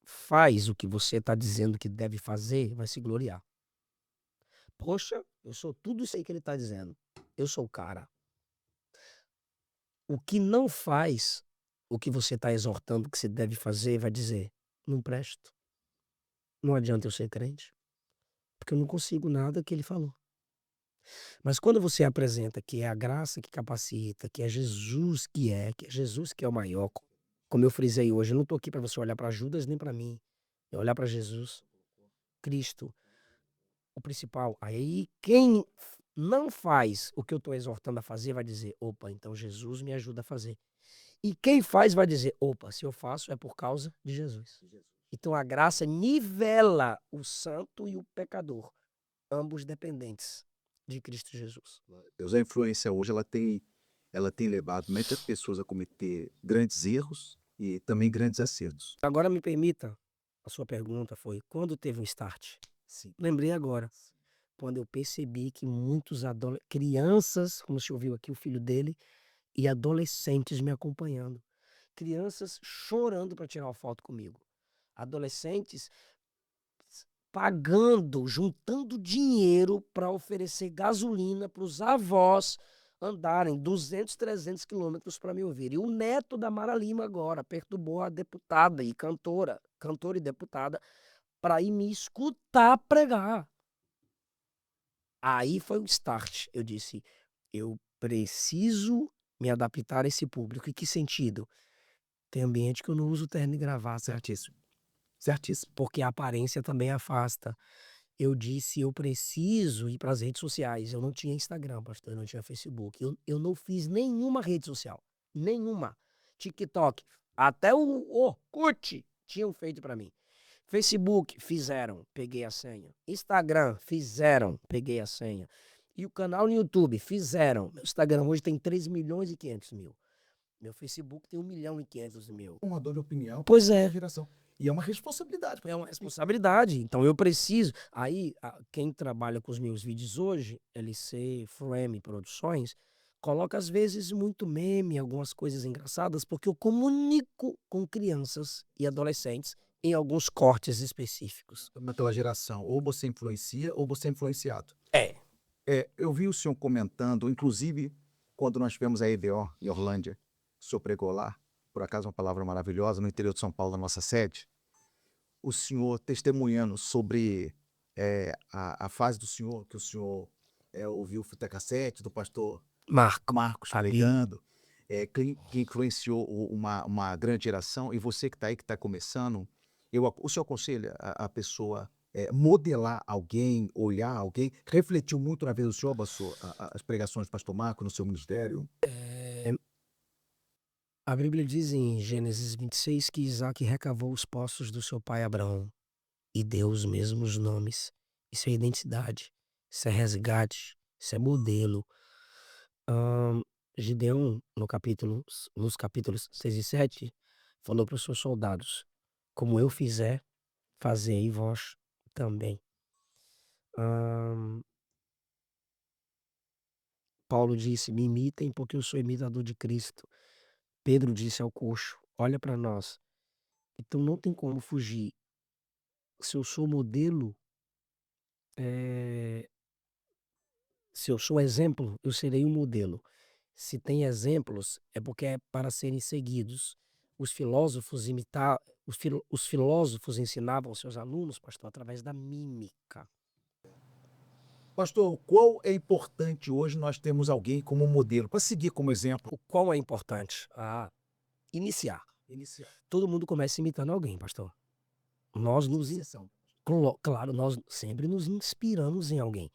faz o que você está dizendo que deve fazer vai se gloriar. Poxa, eu sou tudo isso aí que ele está dizendo. Eu sou o cara. O que não faz o que você está exortando que você deve fazer, vai dizer, não presto. Não adianta eu ser crente, porque eu não consigo nada que ele falou. Mas quando você apresenta que é a graça que capacita, que é Jesus que é o maior, Como eu frisei hoje, eu não estou aqui para você olhar para Judas nem para mim. É olhar para Jesus, Cristo, o principal. Aí quem não faz o que eu estou exortando a fazer vai dizer, opa, então Jesus me ajuda a fazer. E quem faz vai dizer, opa, se eu faço é por causa de Jesus. Então a graça nivela o santo e o pecador, ambos dependentes de Cristo Jesus. Deus, a influência hoje ela tem levado muitas pessoas a cometer grandes erros e também grandes acertos. Agora me permita, a sua pergunta foi, quando teve um start? Sim. Lembrei agora, quando eu percebi que muitos crianças, como você ouviu aqui o filho dele, e adolescentes me acompanhando. Crianças chorando para tirar uma foto comigo. Adolescentes pagando, juntando dinheiro para oferecer gasolina para os avós andarem 200, 300 quilômetros para me ouvir. E o neto da Mara Lima agora perturbou a deputada e cantora e deputada, para ir me escutar pregar. Aí foi o start. Eu disse, eu preciso me adaptar a esse público. Em que sentido? Tem ambiente que eu não uso terno e gravata. Certíssimo. Certíssimo. Porque a aparência também afasta. Eu disse, eu preciso ir para as redes sociais. Eu não tinha Instagram, pastor, eu não tinha Facebook. Eu não fiz nenhuma rede social. Nenhuma. TikTok. Até o Orkut tinham feito para mim. Facebook, fizeram, peguei a senha. Instagram, fizeram, peguei a senha. E o canal no YouTube, fizeram. Meu Instagram hoje tem 3.500.000. Meu Facebook tem 1.500.000. Formador de opinião. Pois é. Geração. E é uma responsabilidade. É uma responsabilidade. Então eu preciso. Aí, quem trabalha com os meus vídeos hoje, LC Frame Produções, coloca às vezes muito meme, algumas coisas engraçadas, porque eu comunico com crianças e adolescentes em alguns cortes específicos. Na tua geração, ou você influencia ou você é influenciado. É. Eu vi o senhor comentando, inclusive, quando nós tivemos a EBO em Orlândia, o senhor pregou lá, por acaso uma palavra maravilhosa, no interior de São Paulo, na nossa sede, o senhor testemunhando sobre a fase do senhor, que o senhor ouviu o fita cassete do pastor Marcos pregando, que influenciou uma grande geração, e você que está aí, que está começando, o senhor aconselha a pessoa modelar alguém, olhar alguém, refletiu muito na vida do senhor, pastor, as pregações do pastor Marcos no seu ministério? A Bíblia diz em Gênesis 26 que Isaac recavou os poços do seu pai Abraão e deu os mesmos nomes. Isso é identidade, isso é resgate, isso é modelo. Gideão, nos capítulos 6 e 7, falou para os seus soldados, como eu fizer, fazei vós também. Paulo disse, me imitem porque eu sou imitador de Cristo. Pedro disse ao coxo, olha para nós. Então não tem como fugir. Se eu sou modelo, se eu sou exemplo, eu serei um modelo. Se tem exemplos, é porque é para serem seguidos. Os filósofos os filósofos ensinavam aos seus alunos, pastor, através da mímica. Pastor, qual é importante hoje nós temos alguém como modelo, para seguir como exemplo? O qual é importante? Iniciar. Todo mundo começa imitando alguém, pastor. Nós claro, nós sempre nos inspiramos em alguém.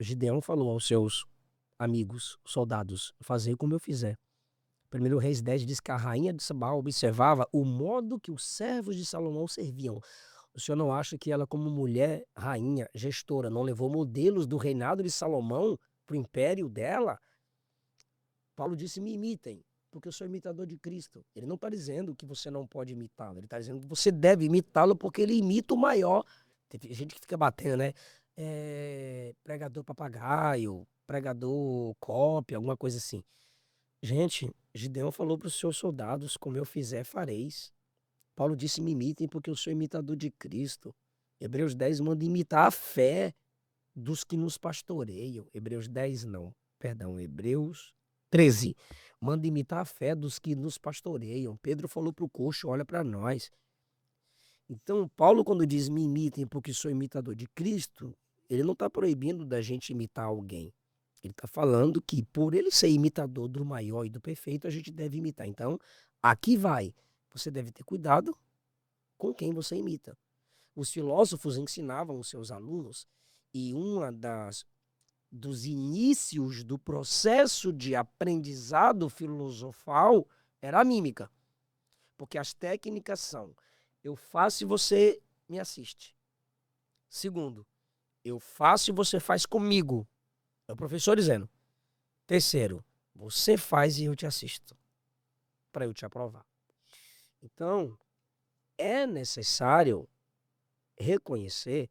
Gideão falou aos seus amigos, soldados, fazer como eu fizer. 1 Reis 10 diz que a rainha de Sabá observava o modo que os servos de Salomão serviam. O senhor não acha que ela, como mulher, rainha, gestora, não levou modelos do reinado de Salomão para o império dela? Paulo disse, me imitem, porque eu sou imitador de Cristo. Ele não está dizendo que você não pode imitá-lo, ele está dizendo que você deve imitá-lo porque ele imita o maior. Tem gente que fica batendo, né? Pregador papagaio, pregador cópia, alguma coisa assim. Gente, Gideão falou para os seus soldados, como eu fizer, fareis. Paulo disse, me imitem porque eu sou imitador de Cristo. Hebreus 10 manda imitar a fé dos que nos pastoreiam. Hebreus 10 não, perdão, Hebreus 13. Manda imitar a fé dos que nos pastoreiam. Pedro falou para o coxo, olha para nós. Então, Paulo, quando diz me imitem porque sou imitador de Cristo, ele não está proibindo da gente imitar alguém. Ele está falando que por ele ser imitador do maior e do perfeito, a gente deve imitar. Então, Aqui vai. Você deve ter cuidado com quem você imita. Os filósofos ensinavam os seus alunos e dos inícios do processo de aprendizado filosofal era a mímica. Porque as técnicas são: eu faço e você me assiste. Segundo, eu faço e você faz comigo. É o professor dizendo. Terceiro, você faz e eu te assisto, para eu te aprovar. Então, é necessário reconhecer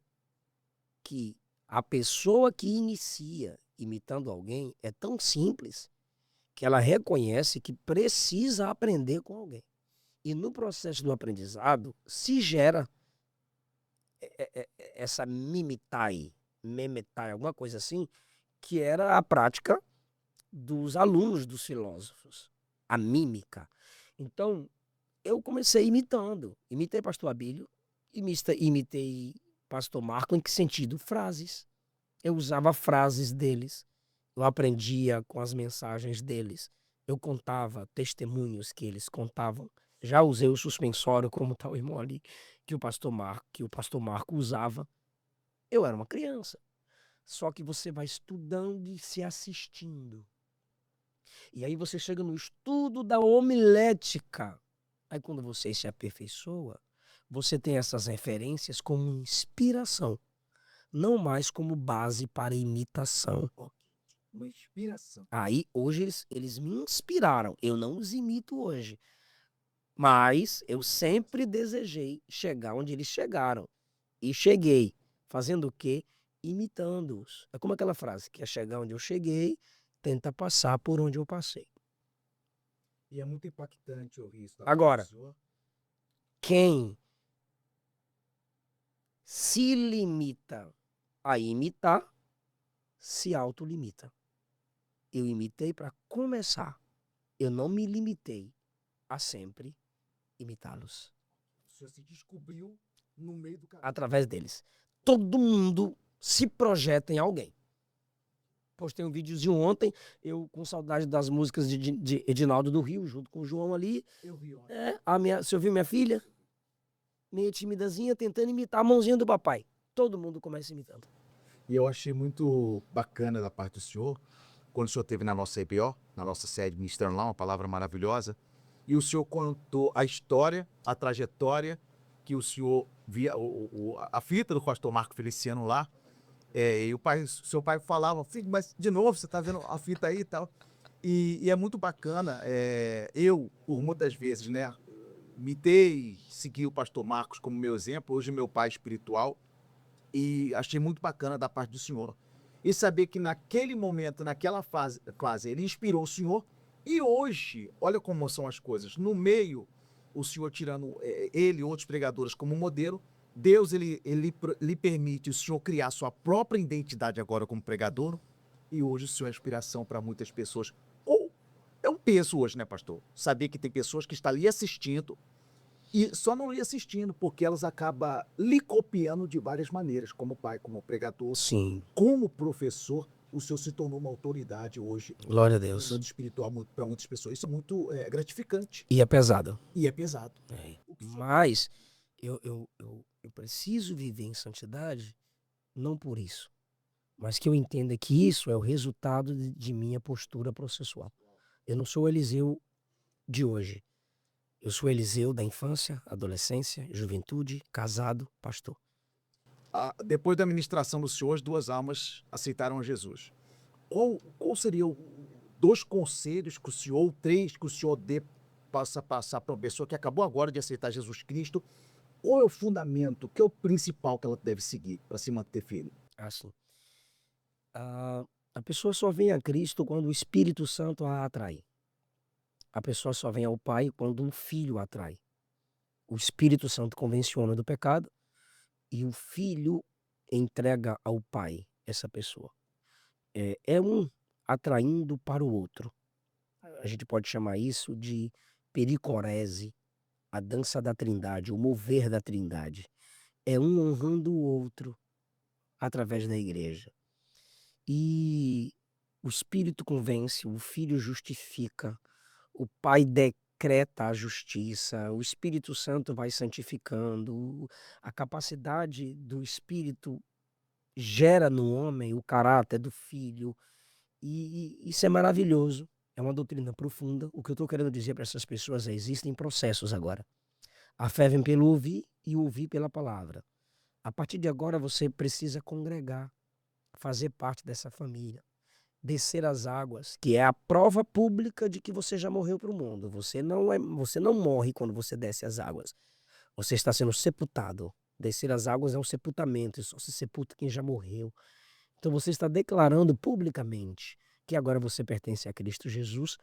que a pessoa que inicia imitando alguém é tão simples que ela reconhece que precisa aprender com alguém. E no processo do aprendizado se gera essa memetai, alguma coisa assim, que era a prática dos alunos dos filósofos, a mímica. Então, eu comecei imitando. Imitei pastor Abílio, imitei pastor Marco. Em que sentido? Frases. Eu usava frases deles. Eu aprendia com as mensagens deles. Eu contava testemunhos que eles contavam. Já usei o suspensório como tal irmão ali que o pastor Marco usava. Eu era uma criança. Só que você vai estudando e se assistindo. E aí você chega no estudo da homilética. Aí quando você se aperfeiçoa, você tem essas referências como inspiração, não mais como base para imitação. Uma inspiração. Aí hoje eles me inspiraram. Eu não os imito hoje. Mas eu sempre desejei chegar onde eles chegaram. E cheguei. Fazendo o quê? Imitando-os. É como aquela frase: quer chegar onde eu cheguei, tenta passar por onde eu passei. E é muito impactante ouvir isso da Agora, pessoa. quem se limita a imitar, se autolimita. Eu imitei para começar. Eu não me limitei a sempre imitá-los. O senhor se descobriu no meio do caminho. Através deles. Todo mundo se projeta em alguém. Postei um videozinho ontem, eu com saudade das músicas de Edinaldo do Rio, junto com o João ali. Eu vi ontem. Você ouviu minha filha? Meio timidazinha, tentando imitar a mãozinha do papai. Todo mundo começa imitando. E eu achei muito bacana da parte do senhor, quando o senhor esteve na nossa EBO, na nossa sede ministrando lá, uma palavra maravilhosa, e o senhor contou a história, a trajetória que o senhor via, a fita do pastor Marco Feliciano lá, e seu pai falava: filho, mas de novo, você está vendo a fita aí e tal. E é muito bacana, eu, por muitas vezes, né, imitei, segui o pastor Marcos como meu exemplo, hoje meu pai espiritual, e achei muito bacana da parte do senhor. E saber que naquele momento, naquela fase, ele inspirou o senhor. E hoje, olha como são as coisas. No meio, o senhor tirando ele e outros pregadores como modelo, Deus lhe permite o senhor criar sua própria identidade agora como pregador. E hoje o senhor é inspiração para muitas pessoas. Ou é um peso hoje, né, pastor? Saber que tem pessoas que estão ali assistindo e só não ia assistindo, porque elas acabam lhe copiando de várias maneiras, como pai, como pregador, Sim. como professor. O senhor se tornou uma autoridade hoje Glória a no Deus. mundo espiritual para muitas pessoas. Isso é muito gratificante E é pesado. e é pesado. Mas eu preciso viver em santidade, não por isso, mas que eu entenda que isso é o resultado de minha postura processual. Eu não sou o Eliseu de hoje. Eu sou Eliseu da infância, adolescência, juventude, casado, pastor. Depois da ministração do senhor, as duas almas aceitaram Jesus. Qual seriam dois conselhos que o senhor, ou três, que o senhor possa passar para uma pessoa que acabou agora de aceitar Jesus Cristo? Qual é o fundamento, que é o principal que ela deve seguir para se manter firme? Assim, a pessoa só vem a Cristo quando o Espírito Santo a atrai. A pessoa só vem ao Pai quando um filho a atrai. O Espírito Santo convenciona do pecado e o filho entrega ao Pai essa pessoa. É um atraindo para o outro. A gente pode chamar isso de pericorese, a dança da trindade, o mover da trindade. É um honrando o outro através da igreja. E o Espírito convence, o Filho justifica, o Pai decreta a justiça, o Espírito Santo vai santificando, a capacidade do Espírito gera no homem o caráter do filho, e isso é maravilhoso. É uma doutrina profunda. O que eu estou querendo dizer para essas pessoas é: existem processos agora. A fé vem pelo ouvir e o ouvir pela palavra. A partir de agora você precisa congregar, fazer parte dessa família, descer as águas, que é a prova pública de que você já morreu para o mundo. Você não morre quando você desce as águas. Você está sendo sepultado. Descer as águas é um sepultamento, só se sepulta quem já morreu. Então você está declarando publicamente que agora você pertence a Cristo Jesus,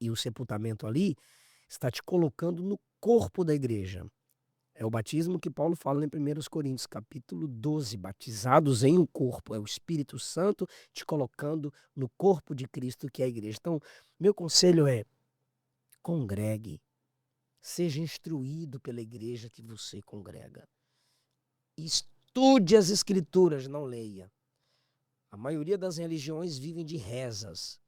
e o sepultamento ali está te colocando no corpo da igreja. É o batismo que Paulo fala em 1 Coríntios, capítulo 12, batizados em um corpo. É o Espírito Santo te colocando no corpo de Cristo, que é a igreja. Então, meu conselho é: congregue, seja instruído pela igreja que você congrega. Estude as escrituras, não leia. A maioria das religiões vivem de rezas.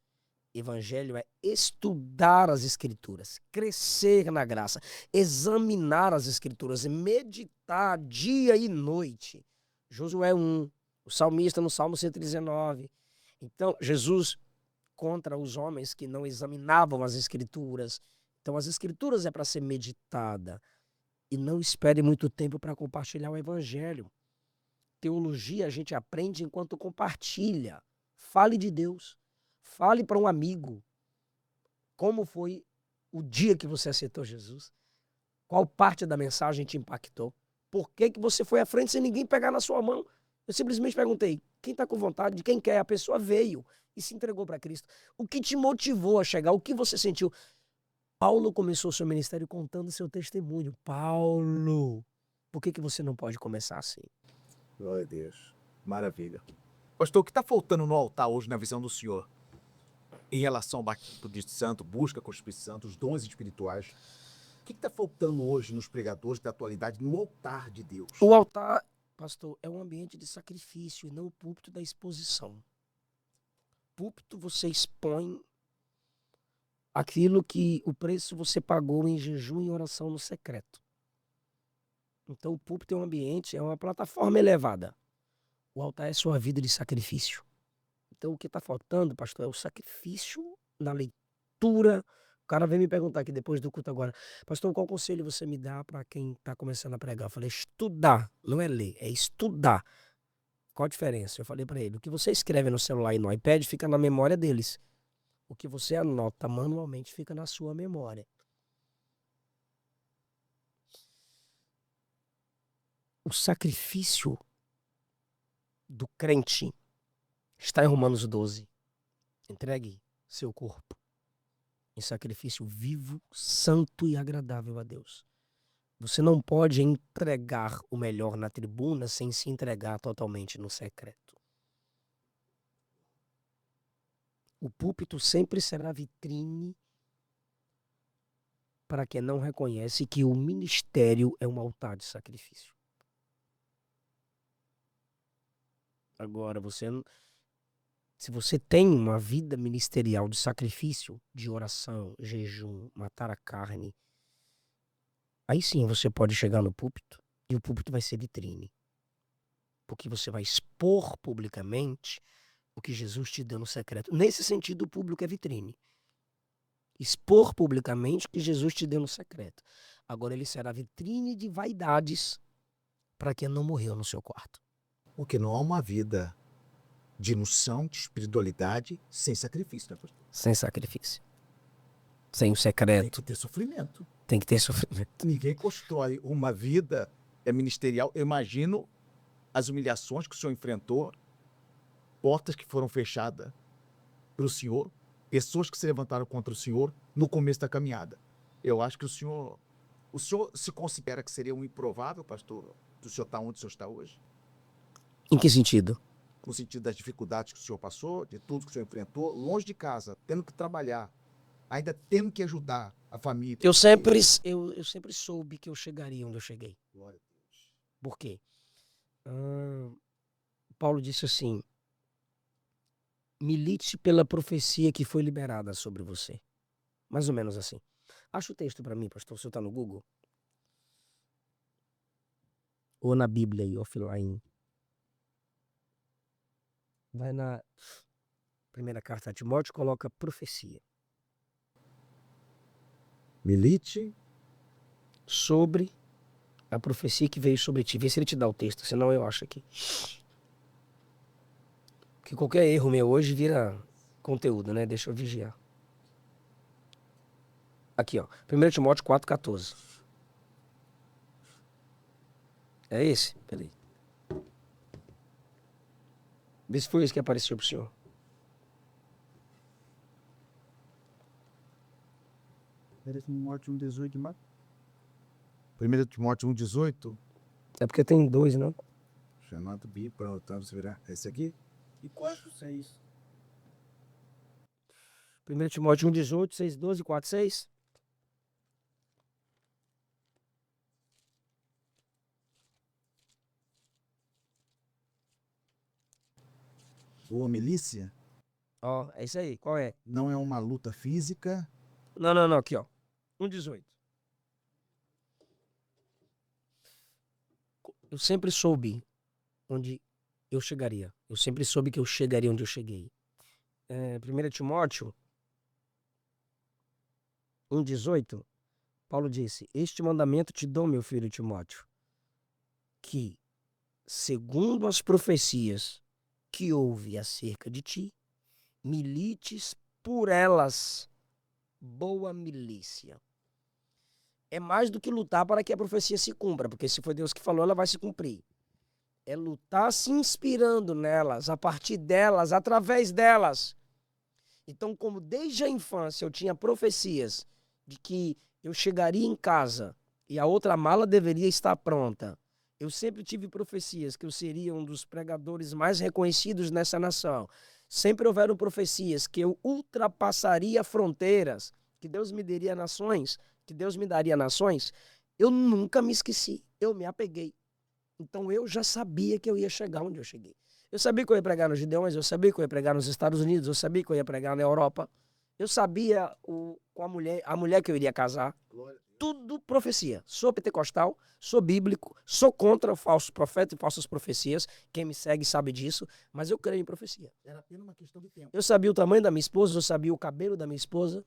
Evangelho é estudar as escrituras, crescer na graça, examinar as escrituras, meditar dia e noite. Josué 1, o salmista no Salmo 119. Então, Jesus contra os homens que não examinavam as escrituras. Então, as escrituras é para ser meditada. E não espere muito tempo para compartilhar o evangelho. Teologia a gente aprende enquanto compartilha. Fale de Deus. Fale para um amigo como foi o dia que você aceitou Jesus. Qual parte da mensagem te impactou? Por que que você foi à frente sem ninguém pegar na sua mão? Eu simplesmente perguntei: quem está com vontade? De quem quer? A pessoa veio e se entregou para Cristo. O que te motivou a chegar? O que você sentiu? Paulo começou seu ministério contando seu testemunho. Paulo, por que que você não pode começar assim? Glória a Deus. Maravilha. Pastor, o que está faltando no altar hoje na visão do senhor em relação ao batismo de santo, busca com o Espírito Santo, os dons espirituais? O que está faltando hoje nos pregadores da atualidade no altar de Deus? O altar, pastor, é um ambiente de sacrifício e não o púlpito da exposição. Púlpito você expõe aquilo que o preço você pagou em jejum e oração no secreto. Então o púlpito é um ambiente, é uma plataforma elevada. O altar é sua vida de sacrifício. Então o que está faltando, pastor, é o sacrifício na leitura. O cara veio me perguntar aqui depois do culto agora: pastor, qual conselho você me dá para quem está começando a pregar? Eu falei: estudar, não é ler, é estudar. Qual a diferença? Eu falei para ele: o que você escreve no celular e no iPad fica na memória deles. O que você anota manualmente fica na sua memória. O sacrifício do crente está em Romanos 12. Entregue seu corpo em sacrifício vivo, santo e agradável a Deus. Você não pode entregar o melhor na tribuna sem se entregar totalmente no secreto. O púlpito sempre será vitrine para quem não reconhece que o ministério é um altar de sacrifício. Agora, se você tem uma vida ministerial de sacrifício, de oração, jejum, matar a carne, aí sim você pode chegar no púlpito e o púlpito vai ser vitrine. Porque você vai expor publicamente o que Jesus te deu no secreto. Nesse sentido, o público é vitrine. Expor publicamente o que Jesus te deu no secreto. Agora ele será vitrine de vaidades para quem não morreu no seu quarto. Porque não há uma vida de noção, de espiritualidade, sem sacrifício, né, pastor? Sem sacrifício. Sem o Tem secreto. que ter sofrimento. Tem que ter sofrimento. Ninguém constrói uma vida ministerial. Eu imagino as humilhações que o senhor enfrentou, portas que foram fechadas para o senhor, pessoas que se levantaram contra o senhor no começo da caminhada. Eu acho que o senhor se considera que seria um improvável, pastor, do senhor estar onde o senhor está hoje? Em que sentido? No sentido das dificuldades que o senhor passou, de tudo que o senhor enfrentou, longe de casa, tendo que trabalhar, ainda tendo que ajudar a família. Eu sempre soube que eu chegaria onde eu cheguei. Glória a Deus. Por quê? Paulo disse assim: milite pela profecia que foi liberada sobre você. Mais ou menos assim. Acha o texto para mim, pastor, se você tá no Google. Ou na Bíblia aí, offline. Vai na primeira carta a Timóteo, coloca profecia. Milite. Sobre a profecia que veio sobre ti. Vê se ele te dá o texto, senão eu acho aqui. Porque qualquer erro meu hoje vira conteúdo, né? Deixa eu vigiar. Aqui, ó. 1 Timóteo 4,14. É esse? Peraí. Vê se foi esse que apareceu pro senhor. Timóteo 1,18 de Marcos. 1 Timóteo 1,18. É porque tem dois, não? Chamado Bíblia, para você virar. Esse aqui? E quanto 6? 1 Timóteo 1,18, 6,12, 4,6. Boa milícia Ó, é isso aí. Qual é? não é uma luta física. Não. Aqui, ó. 1,18. Eu sempre soube onde eu chegaria. Eu sempre soube que eu chegaria onde eu cheguei. 1 Timóteo 1,18, Paulo disse: Este mandamento te dou, meu filho Timóteo, que, segundo as profecias que houve acerca de ti, milites por elas, boa milícia. É mais do que lutar para que a profecia se cumpra, porque se foi Deus que falou, ela vai se cumprir. É lutar se inspirando nelas, a partir delas, através delas. Então, como desde a infância eu tinha profecias de que eu chegaria em casa e a outra mala deveria estar pronta, eu sempre tive profecias que eu seria um dos pregadores mais reconhecidos nessa nação. Sempre houveram profecias que eu ultrapassaria fronteiras, que Deus me daria nações, que Deus me daria nações. Eu nunca me esqueci, eu me apeguei. Então eu já sabia que eu ia chegar onde eu cheguei. Eu sabia que eu ia pregar nos Gideões, eu sabia que eu ia pregar nos Estados Unidos, eu sabia que eu ia pregar na Europa. Eu sabia com a mulher que eu iria casar. Tudo profecia. Sou pentecostal, sou bíblico, sou contra falsos profetas e falsas profecias. Quem me segue sabe disso, mas eu creio em profecia. Era apenas uma questão de tempo. Eu sabia o tamanho da minha esposa, eu sabia o cabelo da minha esposa,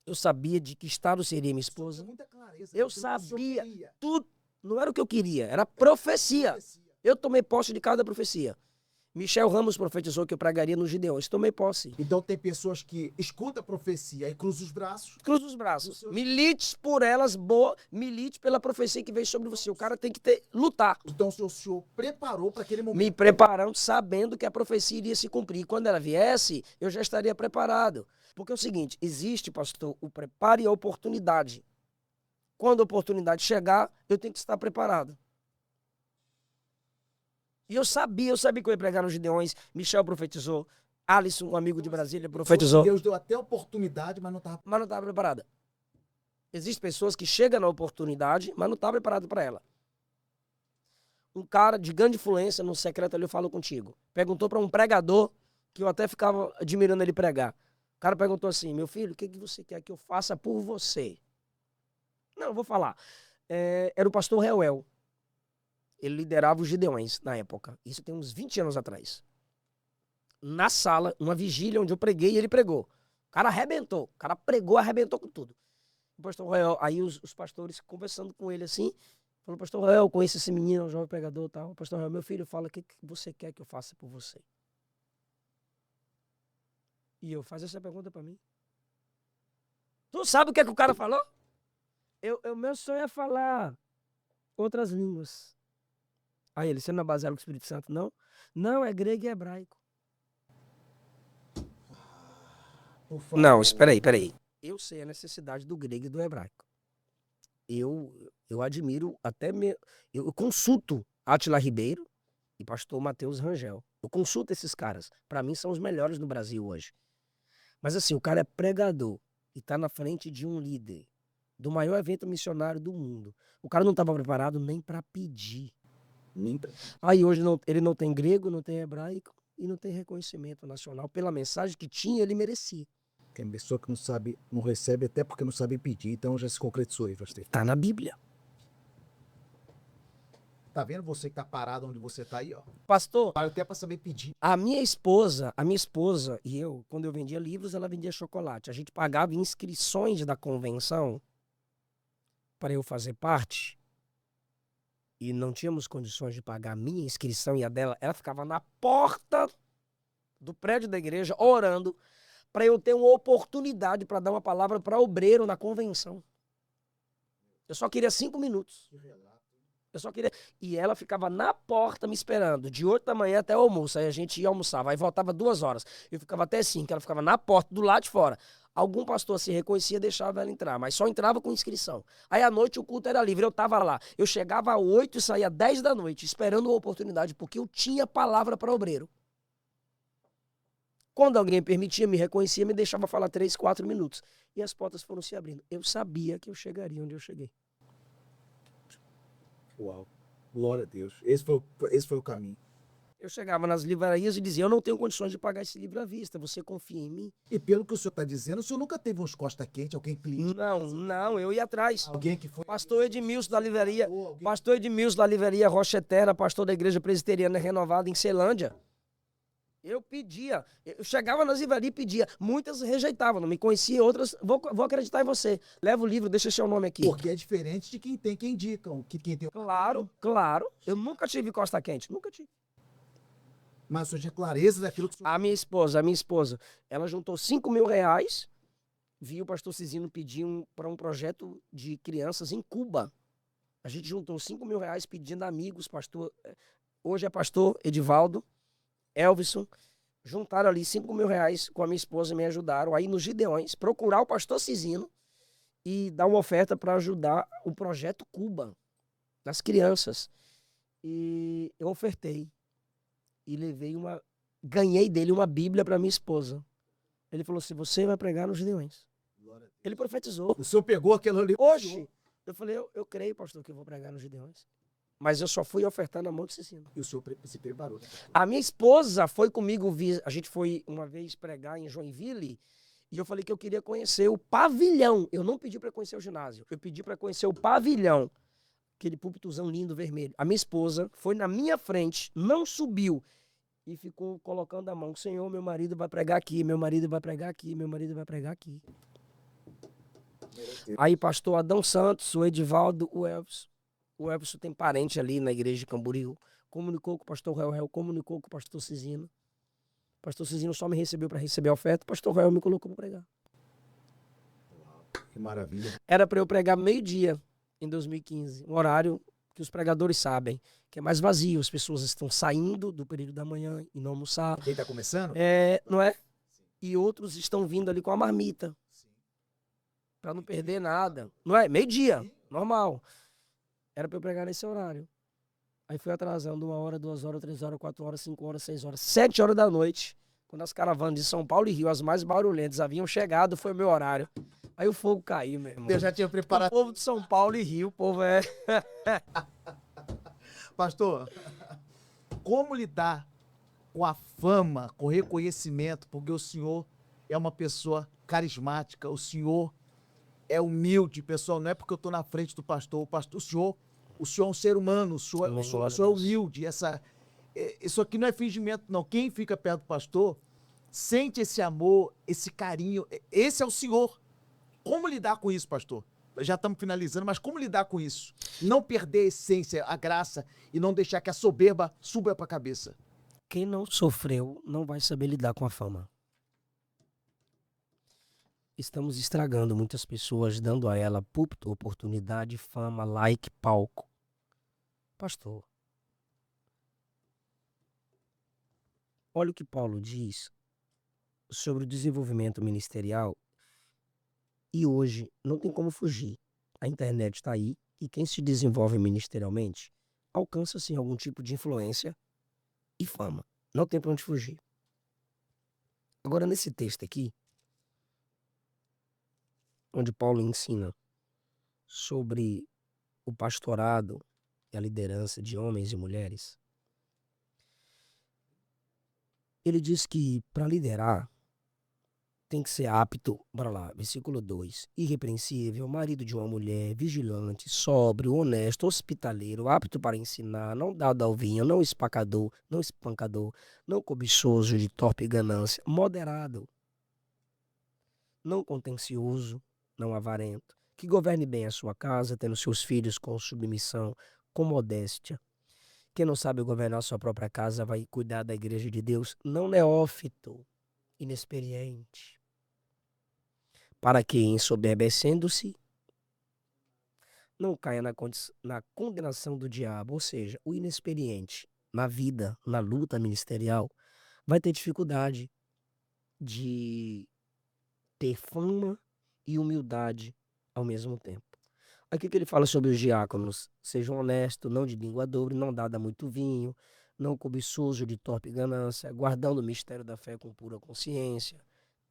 eu sabia de que estado seria minha esposa. Muita clareza. Eu daquilo que o senhor sabia queria. tudo. Não era o que eu queria, era profecia. Eu tomei posse de cada profecia. Michel Ramos profetizou que eu pregaria nos Gideões. Tomei posse. Então tem pessoas que escutam a profecia e cruzam os braços. Cruza os braços. Milite por elas, milite pela profecia que veio sobre você. O cara tem que lutar. Então o senhor preparou para aquele momento. Me preparando, sabendo que a profecia iria se cumprir. E quando ela viesse, eu já estaria preparado. Porque é o seguinte, existe, pastor, o preparo e a oportunidade. Quando a oportunidade chegar, eu tenho que estar preparado. E eu sabia que eu ia pregar nos Gideões. Michel profetizou. Alisson, um amigo de Brasília, profetizou. Deus deu até oportunidade, mas não estava. Preparada. Existem pessoas que chegam na oportunidade, mas não estão preparadas para ela. Um cara de grande influência no secreto ali, eu falo contigo. Perguntou para um pregador, que eu até ficava admirando ele pregar. O cara perguntou assim: meu filho, o que você quer que eu faça por você? Não, eu vou falar. Era o pastor Reuel. Ele liderava os Gideões na época. Isso tem uns 20 anos atrás. Na sala, uma vigília onde eu preguei e ele pregou. O cara arrebentou. O cara pregou, arrebentou com tudo. O pastor Reuel, aí os pastores conversando com ele assim, falou: pastor Reuel, eu conheço esse menino, um jovem pregador e tal. O pastor Reuel, meu filho, fala o que você quer que eu faça por você. E eu, faz essa pergunta pra mim. Tu sabe o que o cara falou? Meu sonho é falar outras línguas. Aí ele, você não é baseado no Espírito Santo, não? Não, é grego e hebraico. Não, espera aí. Eu sei a necessidade do grego e do hebraico. Eu admiro eu consulto Átila Ribeiro e pastor Mateus Rangel. Eu consulto esses caras. Para mim são os melhores no Brasil hoje. Mas assim, o cara é pregador e tá na frente de um líder do maior evento missionário do mundo. O cara não estava preparado nem para pedir. Aí hoje ele não tem grego, não tem hebraico e não tem reconhecimento nacional. Pela mensagem que tinha, ele merecia. Tem pessoa que não sabe, não recebe até porque não sabe pedir, então já se concretizou aí, pastor. Tá na Bíblia. Tá vendo você que tá parado onde você tá aí, ó? Pastor, Para até para saber pedir. a minha esposa e eu, quando eu vendia livros, ela vendia chocolate. A gente pagava inscrições da convenção para eu fazer parte e não tínhamos condições de pagar a minha inscrição e a dela. Ela ficava na porta do prédio da igreja orando para eu ter uma oportunidade para dar uma palavra para obreiro na convenção. Eu só queria 5 minutos. Eu só queria. E ela ficava na porta me esperando, de 8 da manhã até o almoço. Aí a gente ia almoçar, aí voltava 2 horas. Eu ficava até 5, ela ficava na porta, do lado de fora. Algum pastor se reconhecia, deixava ela entrar, mas só entrava com inscrição. Aí à noite o culto era livre, eu tava lá. Eu chegava às 8 e saía às 10 da noite, esperando uma oportunidade, porque eu tinha palavra para obreiro. Quando alguém permitia, me reconhecia, me deixava falar 3, 4 minutos. E as portas foram se abrindo. Eu sabia que eu chegaria onde eu cheguei. Uau. Glória a Deus. Esse foi o caminho. Eu chegava nas livrarias e dizia, eu não tenho condições de pagar esse livro à vista, você confia em mim? E pelo que o senhor está dizendo, o senhor nunca teve uns costa quente, alguém cliente? Não, eu ia atrás. Alguém que foi... Pastor Edmilson da livraria, pastor Edmilson da livraria Rocha Eterna, pastor da igreja presbiteriana renovada em Ceilândia. Eu pedia, eu chegava nas livrarias e pedia. Muitas rejeitavam, não me conhecia, outras, vou acreditar em você. Leva o livro, deixa seu nome aqui. Porque é diferente de quem tem, quem indicam. Que quem tem... Claro. Eu nunca tive costa quente, nunca tive. Mas o senhor tinha clareza daquilo que o senhor... A minha esposa, ela juntou 5 mil reais, viu o pastor Cizino pedir para um projeto de crianças em Cuba. A gente juntou 5 mil reais pedindo amigos, pastor, hoje é pastor Edivaldo, Elvison, juntaram ali 5 mil reais com a minha esposa e me ajudaram aí nos Gideões, procurar o pastor Cizino e dar uma oferta para ajudar o projeto Cuba, das crianças. E eu ofertei e ganhei dele uma Bíblia para minha esposa. Ele falou assim, você vai pregar nos Gideões. Ele profetizou. O senhor pegou aquilo ali... Hoje, eu falei, eu creio, pastor, que eu vou pregar nos Gideões. Mas eu só fui ofertar na mão de Cicino. E o senhor se preparou. Né? A minha esposa foi comigo, a gente foi uma vez pregar em Joinville, e eu falei que eu queria conhecer o pavilhão. Eu não pedi para conhecer o ginásio, eu pedi para conhecer o pavilhão. Aquele púlpitozão lindo, vermelho. A minha esposa foi na minha frente, não subiu, e ficou colocando a mão. Senhor, meu marido vai pregar aqui, meu marido vai pregar aqui, meu marido vai pregar aqui. Aí pastor Adão Santos, o Edivaldo, o Elvis. O Elvis tem parente ali na igreja de Camboriú. Comunicou com o pastor Rael, comunicou com o pastor Cizino. O pastor Cizino só me recebeu para receber a oferta. O pastor Rael me colocou para pregar. Que maravilha. Era para eu pregar meio-dia em 2015. Um horário que os pregadores sabem que é mais vazio. As pessoas estão saindo do período da manhã e não almoçar. Quem está começando? Não é? E outros estão vindo ali com a marmita. Para não perder nada. Não é? Meio-dia. Normal. Era para eu pregar nesse horário. Aí fui atrasando 1 hora, 2 horas, 3 horas, 4 horas, 5 horas, 6 horas, 7 horas da noite. Quando as caravanas de São Paulo e Rio, as mais barulhentas, haviam chegado, foi o meu horário. Aí o fogo caiu, meu irmão. Eu já tinha preparado. O povo de São Paulo e Rio, o povo é... Pastor, como lidar com a fama, com o reconhecimento, porque o senhor é uma pessoa carismática, o senhor é humilde, pessoal, não é porque eu estou na frente do pastor, o senhor é um ser humano, o senhor é humilde. Isso aqui não é fingimento, não. Quem fica perto do pastor sente esse amor, esse carinho. Esse é o senhor. Como lidar com isso, pastor? Já estamos finalizando, mas como lidar com isso? Não perder a essência, a graça e não deixar que a soberba suba para a cabeça. Quem não sofreu não vai saber lidar com a fama. Estamos estragando muitas pessoas, dando a ela púlpito, oportunidade, fama, like, palco. Pastor, olha o que Paulo diz sobre o desenvolvimento ministerial. E hoje não tem como fugir. A internet está aí e quem se desenvolve ministerialmente alcança, sim, algum tipo de influência e fama. Não tem para onde fugir. Agora, nesse texto aqui, onde Paulo ensina sobre o pastorado e a liderança de homens e mulheres, ele diz que para liderar tem que ser apto, bora lá, versículo 2, irrepreensível, marido de uma mulher, vigilante, sóbrio, honesto, hospitaleiro, apto para ensinar, não dado ao vinho, não espancador, não cobiçoso de torpe ganância, moderado, não contencioso, não avarento, que governe bem a sua casa, tendo seus filhos com submissão, com modéstia. Quem não sabe governar sua própria casa vai cuidar da igreja de Deus, não neófito, inexperiente, para que, ensoberbecendo-se, não caia na condenação do diabo. Ou seja, o inexperiente na vida, na luta ministerial, vai ter dificuldade de ter fama e humildade ao mesmo tempo. Aqui que ele fala sobre os diáconos: sejam honestos, não de língua dobre, não dado a muito vinho, não cobiçoso de torpe ganância, guardando o mistério da fé com pura consciência.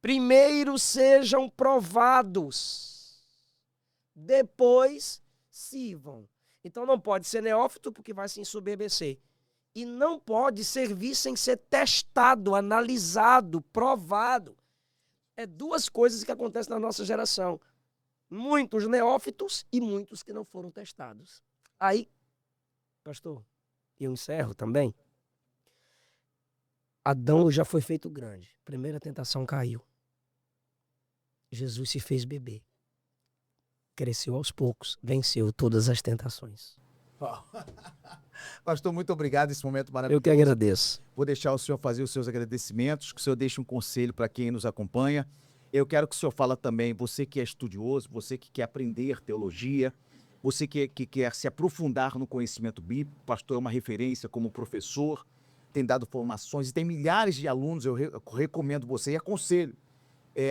Primeiro sejam provados, depois sirvam. Então não pode ser neófito porque vai se ensoberbecer. E não pode servir sem ser testado, analisado, provado. É duas coisas que acontecem na nossa geração. Muitos neófitos e muitos que não foram testados. Aí, pastor, eu encerro também. Adão já foi feito grande. Primeira tentação caiu. Jesus se fez bebê. Cresceu aos poucos. Venceu todas as tentações. Pastor, muito obrigado esse momento maravilhoso. Eu que agradeço. Vou deixar o senhor fazer os seus agradecimentos, que o senhor deixe um conselho para quem nos acompanha. Eu quero que o senhor fale também, você que é estudioso, você que quer aprender teologia, você que quer se aprofundar no conhecimento bíblico. O pastor é uma referência como professor, tem dado formações e tem milhares de alunos. Eu recomendo você e aconselho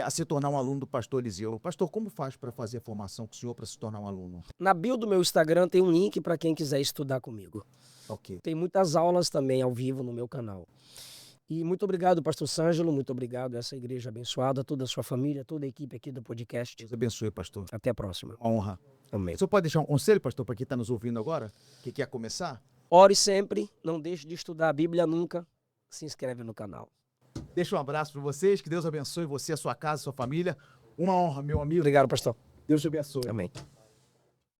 a se tornar um aluno do pastor Eliseu. Pastor, como faz para fazer a formação com o senhor para se tornar um aluno? Na bio do meu Instagram tem um link para quem quiser estudar comigo. Ok. Tem muitas aulas também ao vivo no meu canal. E muito obrigado, pastor Sângelo, muito obrigado a essa igreja abençoada, toda a sua família, toda a equipe aqui do podcast. Deus abençoe, pastor. Até a próxima. Uma honra. Amém. O senhor pode deixar um conselho, pastor, para quem está nos ouvindo agora, que quer começar? Ore sempre, não deixe de estudar a Bíblia nunca. Se inscreve no canal. Deixa um abraço para vocês, que Deus abençoe você, a sua casa, a sua família. Uma honra, meu amigo. Obrigado, pastor. Deus te abençoe. Amém.